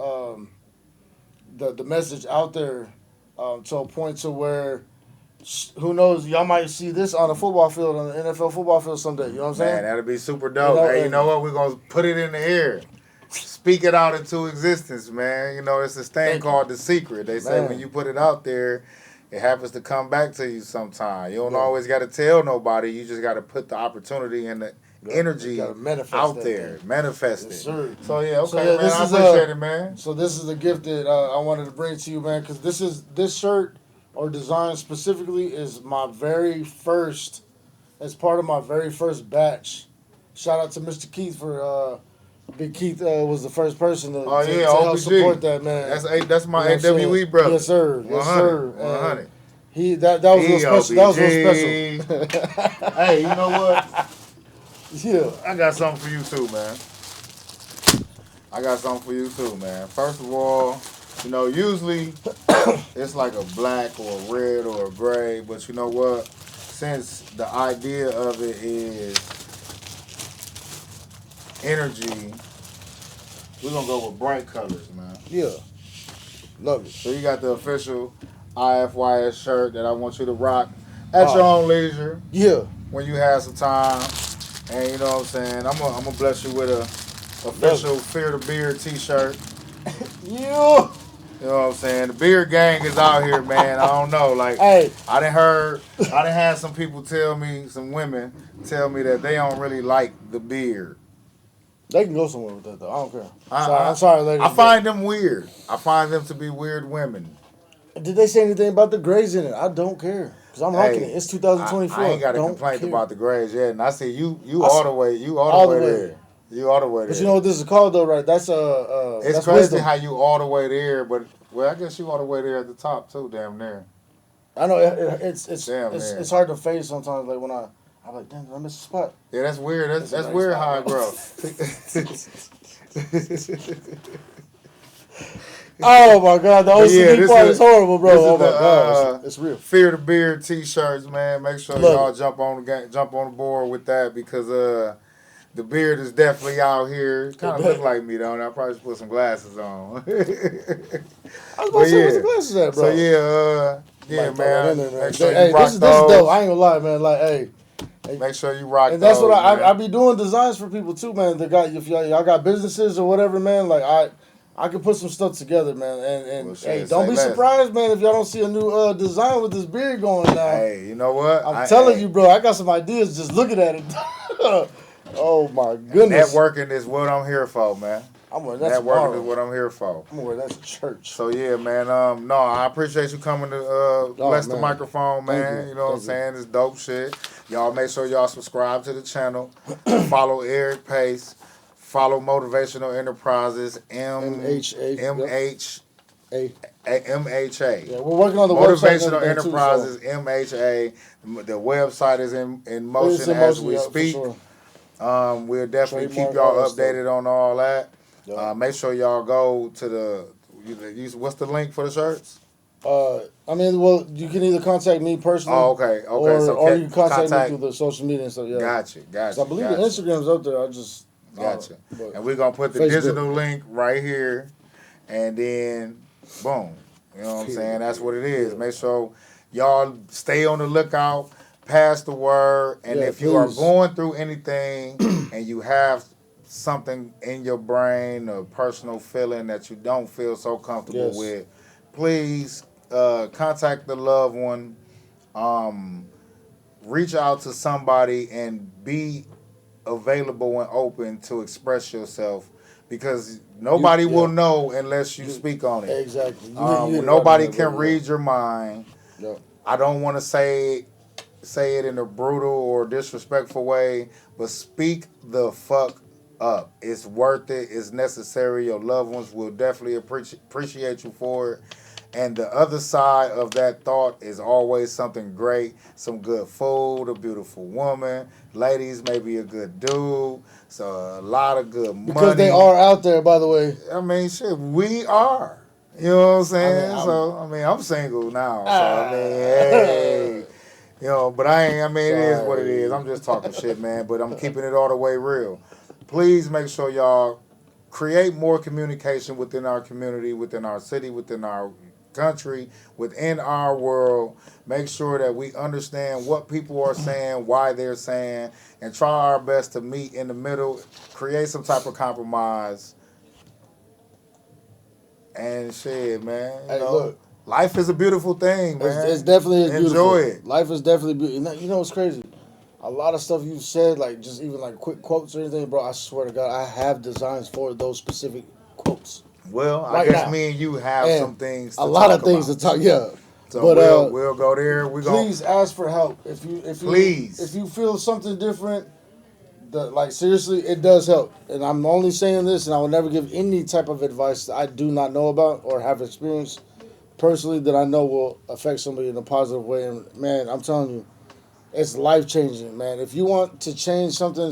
Speaker 2: the message out there to a point to where who knows, y'all might see this on a football field, on the NFL football field someday. You know what I'm saying?
Speaker 1: Man, that'd be super dope.
Speaker 2: You know,
Speaker 1: Hey, you
Speaker 2: and-
Speaker 1: know what? We're gonna put it in the air. Speak it out into existence, man. You know, it's this thing
Speaker 2: Thank you.
Speaker 1: called the secret. They say
Speaker 2: Man.
Speaker 1: when you put it out there, it happens to come back to you sometime. You don't
Speaker 2: Yeah.
Speaker 1: always got to tell nobody. You just got to put the opportunity and the energy
Speaker 2: You gotta manifest
Speaker 1: out
Speaker 2: that
Speaker 1: there.
Speaker 2: thing.
Speaker 1: Manifest
Speaker 2: Yes,
Speaker 1: it.
Speaker 2: sir.
Speaker 1: So, yeah, okay,
Speaker 2: So, yeah,
Speaker 1: man.
Speaker 2: this
Speaker 1: I
Speaker 2: is,
Speaker 1: appreciate it, man.
Speaker 2: So this is the gift that I wanted to bring to you, man, because this shirt or design specifically is my very first. It's part of my very first batch. Shout out to Mr. Keith for Big Keith was the first person to,
Speaker 1: Oh,
Speaker 2: to,
Speaker 1: yeah,
Speaker 2: to help
Speaker 1: OPG.
Speaker 2: support that, man.
Speaker 1: That's my
Speaker 2: You know what I'm
Speaker 1: AWE
Speaker 2: saying?
Speaker 1: brother.
Speaker 2: Yes, sir. Yes,
Speaker 1: 100,
Speaker 2: sir.
Speaker 1: 100.
Speaker 2: And he that was real special. That was real
Speaker 1: EOBG.
Speaker 2: special.
Speaker 1: Hey, you know what?
Speaker 2: Yeah.
Speaker 1: I got something for you too, man. I got something for you too, man. First of all, you know, usually it's like a black or a red or a gray, but you know what? Since the idea of it is energy, we're gonna go with bright colors, man.
Speaker 2: Yeah. Love it.
Speaker 1: So you got the official IFYS shirt that I want you to rock at your own leisure
Speaker 2: Yeah.
Speaker 1: when you have some time. And you know what I'm saying? I'm gonna bless you with a official Fear the Beard t-shirt.
Speaker 2: Yeah.
Speaker 1: You know what I'm saying? The beard gang is out here, man. I don't know. Like,
Speaker 2: Hey.
Speaker 1: I done had some people tell me, some women tell me that they don't really like the beard.
Speaker 2: They can go somewhere with that though. I don't care.
Speaker 1: I-
Speaker 2: I'm sorry, ladies.
Speaker 1: I find them weird. I find them to be weird women.
Speaker 2: Did they say anything about the grays in it? I don't care. Because I'm rocking it. It's 2024.
Speaker 1: I ain't got a
Speaker 2: Don't
Speaker 1: complaint
Speaker 2: care.
Speaker 1: about the grades yet, and I see you
Speaker 2: I
Speaker 1: all
Speaker 2: see-
Speaker 1: the way, you
Speaker 2: all
Speaker 1: all
Speaker 2: the
Speaker 1: the way
Speaker 2: way.
Speaker 1: there. You all the way there.
Speaker 2: But you know what this is called though, right? That's
Speaker 1: it's
Speaker 2: that's
Speaker 1: crazy
Speaker 2: wisdom.
Speaker 1: how you all the way there, but well, I guess you all the way there at the top too, damn near.
Speaker 2: I know it's
Speaker 1: Damn, man.
Speaker 2: it's hard to face sometimes. Like when I'm like, damn, did I miss a spot?
Speaker 1: Yeah, that's weird. That's
Speaker 2: That's a nice
Speaker 1: weird
Speaker 2: spot,
Speaker 1: how I
Speaker 2: bro.
Speaker 1: grow.
Speaker 2: Oh my god, the
Speaker 1: But yeah,
Speaker 2: OCD
Speaker 1: this
Speaker 2: part
Speaker 1: is-
Speaker 2: is horrible, bro.
Speaker 1: this is
Speaker 2: Oh my
Speaker 1: the,
Speaker 2: god, it's real.
Speaker 1: Fear the Beard t-shirts, man. Make sure
Speaker 2: Love
Speaker 1: y'all
Speaker 2: it.
Speaker 1: jump on the board with that because the beard is definitely out here. Kind of look like me though, and I probably should put some glasses on.
Speaker 2: I was about
Speaker 1: But
Speaker 2: to say,
Speaker 1: yeah.
Speaker 2: what's the glasses at, bro?
Speaker 1: So yeah,
Speaker 2: Like, throw that
Speaker 1: man.
Speaker 2: in there, man.
Speaker 1: Make sure
Speaker 2: Hey,
Speaker 1: you rock
Speaker 2: this is dope.
Speaker 1: those.
Speaker 2: I ain't gonna lie, man. Like, hey,
Speaker 1: Make sure you rock
Speaker 2: and that's
Speaker 1: those,
Speaker 2: what I
Speaker 1: man.
Speaker 2: be doing designs for people too, man. They got if y'all got businesses or whatever, man. Like I can put some stuff together, man. And
Speaker 1: Well,
Speaker 2: hey,
Speaker 1: shit,
Speaker 2: don't
Speaker 1: say
Speaker 2: be
Speaker 1: less.
Speaker 2: surprised, man, if y'all don't see a new design with this beard going now.
Speaker 1: Hey, you know what?
Speaker 2: I'm telling you, bro. I got some ideas just looking at it. Oh my goodness.
Speaker 1: Networking is what I'm here for, man.
Speaker 2: I'm wearing that
Speaker 1: Networking
Speaker 2: tomorrow.
Speaker 1: is what I'm here for.
Speaker 2: I'm gonna wear that to church.
Speaker 1: So yeah, man. No, I appreciate you coming to bless the
Speaker 2: man.
Speaker 1: microphone,
Speaker 2: Thank
Speaker 1: man.
Speaker 2: you.
Speaker 1: You know what I'm
Speaker 2: Thank
Speaker 1: saying? It's dope shit. Y'all make sure y'all subscribe to the channel. Follow Eric Pace. Follow Motivational Enterprises.
Speaker 2: MHA.
Speaker 1: MHA.
Speaker 2: Yeah, we're working on the website.
Speaker 1: Motivational
Speaker 2: and everything, too, so-
Speaker 1: Enterprises. MHA. The website is in
Speaker 2: It's
Speaker 1: motion
Speaker 2: in
Speaker 1: as
Speaker 2: motion,
Speaker 1: we
Speaker 2: yeah, for
Speaker 1: speak.
Speaker 2: sure.
Speaker 1: We'll definitely
Speaker 2: Trademark,
Speaker 1: keep y'all
Speaker 2: all that stuff.
Speaker 1: updated on all that.
Speaker 2: Yeah.
Speaker 1: Make sure y'all go to the. What's the link for the shirts?
Speaker 2: I mean, well, you can either contact me personally.
Speaker 1: Oh, okay.
Speaker 2: Or you can contact me through the social media and stuff. Yeah.
Speaker 1: Gotcha.
Speaker 2: So I believe the Instagram's up there. I just.
Speaker 1: Gotcha.
Speaker 2: But
Speaker 1: And we're gonna put the
Speaker 2: Facebook.
Speaker 1: digital link right here, and then boom. You know what I'm saying? That's what it is. Make sure y'all stay on the lookout. Pass the word, and
Speaker 2: Yeah,
Speaker 1: if you are
Speaker 2: please.
Speaker 1: going through anything and you have something in your brain, a personal feeling that you don't feel so comfortable
Speaker 2: Yes.
Speaker 1: with, please contact the loved one. Reach out to somebody and be available and open to express yourself, because nobody will know unless you speak on it.
Speaker 2: Exactly. You hit it
Speaker 1: Nobody
Speaker 2: right,
Speaker 1: can
Speaker 2: yeah.
Speaker 1: read your mind.
Speaker 2: Yeah.
Speaker 1: I don't want to say it in a brutal or disrespectful way, but speak the fuck up. It's worth it. It's necessary. Your loved ones will definitely appreciate you for it. And the other side of that thought is always something great. Some good food, a beautiful woman. Ladies, maybe a good dude. So a lot of good money.
Speaker 2: Because they are out there, by the way.
Speaker 1: I mean, shit, we are. You know what I'm saying?
Speaker 2: I mean,
Speaker 1: I'm single now. So, I mean, hey. You know, but it is what it is. I'm just talking shit, man. But I'm keeping it all the way real. Please make sure y'all create more communication within our community, within our city, within our country, within our world. Make sure that we understand what people are saying, why they're saying, and try our best to meet in the middle, create some type of compromise. And shit, man.
Speaker 2: Hey, look.
Speaker 1: Life is a beautiful thing, man.
Speaker 2: It's definitely beautiful.
Speaker 1: Enjoy it.
Speaker 2: Life is definitely beautiful. You know what's crazy? A lot of stuff you said, like just even like quick quotes or anything, bro. I swear to God, I have designs for those specific quotes.
Speaker 1: Well, I
Speaker 2: Right
Speaker 1: guess
Speaker 2: now.
Speaker 1: me and you have
Speaker 2: And
Speaker 1: some things. To
Speaker 2: a lot
Speaker 1: talk
Speaker 2: of things
Speaker 1: about.
Speaker 2: to talk. Yeah.
Speaker 1: So
Speaker 2: But
Speaker 1: we'll go there.
Speaker 2: please ask for help if you
Speaker 1: Please.
Speaker 2: if you feel something different. Like seriously, it does help. And I'm only saying this, and I will never give any type of advice that I do not know about or have experienced personally that I know will affect somebody in a positive way. And man, I'm telling you, it's life changing, man. If you want to change something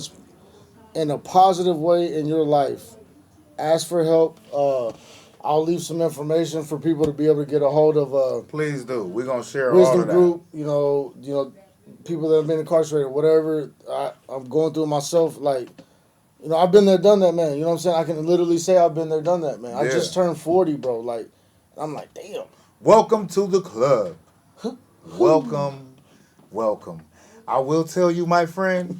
Speaker 2: in a positive way in your life, ask for help. I'll leave some information for people to be able to get a hold of.
Speaker 1: Please do. We're gonna share all
Speaker 2: Wisdom
Speaker 1: of that.
Speaker 2: group, you know, people that have been incarcerated, whatever. I'm going through it myself. Like, I've been there, done that, man. You know what I'm saying? I can literally say I've been there, done that, man. I
Speaker 1: Yeah.
Speaker 2: just turned 40, bro. Like, I'm like, damn.
Speaker 1: Welcome to the club. Welcome. I will tell you, my friend,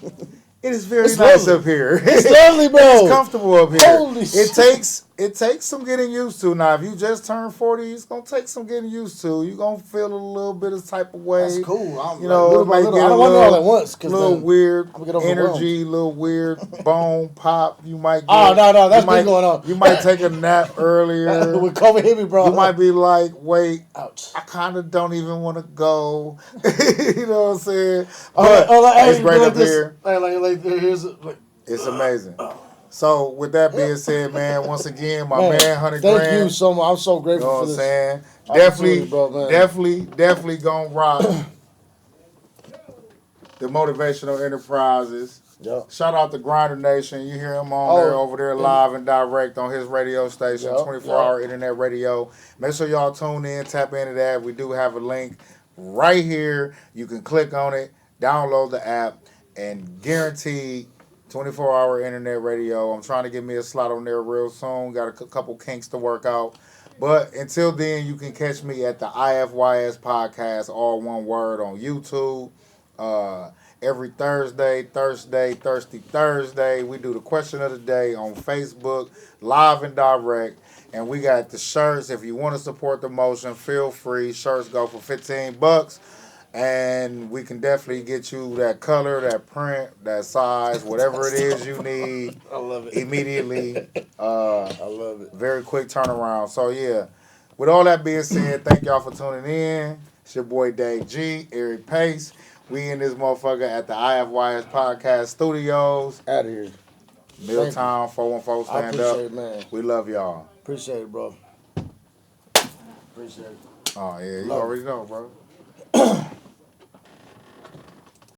Speaker 1: it is very
Speaker 2: It's
Speaker 1: nice
Speaker 2: lovely.
Speaker 1: up here.
Speaker 2: It's lovely, bro.
Speaker 1: It's comfortable up here.
Speaker 2: Holy
Speaker 1: it
Speaker 2: shit.
Speaker 1: takes It takes some getting used to. Now, if you just turned 40, it's gonna take some getting used to. You're gonna feel a little bit of type of
Speaker 2: That's
Speaker 1: way.
Speaker 2: cool. I'm
Speaker 1: You
Speaker 2: like,
Speaker 1: know,
Speaker 2: little
Speaker 1: it
Speaker 2: by
Speaker 1: may
Speaker 2: little.
Speaker 1: get
Speaker 2: I
Speaker 1: a
Speaker 2: don't want to do it all at once because
Speaker 1: little
Speaker 2: then
Speaker 1: weird
Speaker 2: I'm gonna get overwhelmed.
Speaker 1: energy, little weird bone pop. You might get.
Speaker 2: Oh no, that's been going on.
Speaker 1: You might take a nap earlier.
Speaker 2: When COVID hit me, bro.
Speaker 1: You might be like, wait,
Speaker 2: ouch.
Speaker 1: I kind of don't even want to go. You know what I'm saying?
Speaker 2: But
Speaker 1: But
Speaker 2: hey,
Speaker 1: it's great
Speaker 2: like
Speaker 1: up
Speaker 2: this,
Speaker 1: here.
Speaker 2: like here's like,
Speaker 1: It's amazing. So with that being said, man, once again, my man, 100
Speaker 2: thank
Speaker 1: grand.
Speaker 2: you so much. I'm so
Speaker 1: You
Speaker 2: grateful
Speaker 1: know what
Speaker 2: for
Speaker 1: I'm
Speaker 2: this.
Speaker 1: saying?
Speaker 2: Opportunity, bro, man.
Speaker 1: Definitely gonna rock the Motivational Enterprises.
Speaker 2: Yep.
Speaker 1: Shout out to Grinder Nation. You hear him over there live and direct on his radio station, 24-hour internet radio. Make sure y'all tune in, tap into that. We do have a link right here. You can click on it, download the app, and guaranteed 24-hour internet radio. I'm trying to get me a slot on there real soon. Got a couple kinks to work out. But until then, you can catch me at the IFYS podcast, all one word, on YouTube. Every Thirsty Thursday. We do the question of the day on Facebook, live and direct. And we got the shirts. If you want to support the motion, feel free. Shirts go for $15. And we can definitely get you that color, that print, that size, whatever it is you need.
Speaker 2: I love it.
Speaker 1: Immediately.
Speaker 2: I love it.
Speaker 1: Very quick turnaround. So, yeah. With all that being said, thank y'all for tuning in. It's your boy Dave G, Eric Pace. We in this motherfucker at the IFYS Podcast Studios.
Speaker 2: Out of here.
Speaker 1: Milltown 414 Stand Up.
Speaker 2: It, man.
Speaker 1: We love y'all.
Speaker 2: Appreciate it, bro. Appreciate it.
Speaker 1: Oh, yeah. You already know, bro.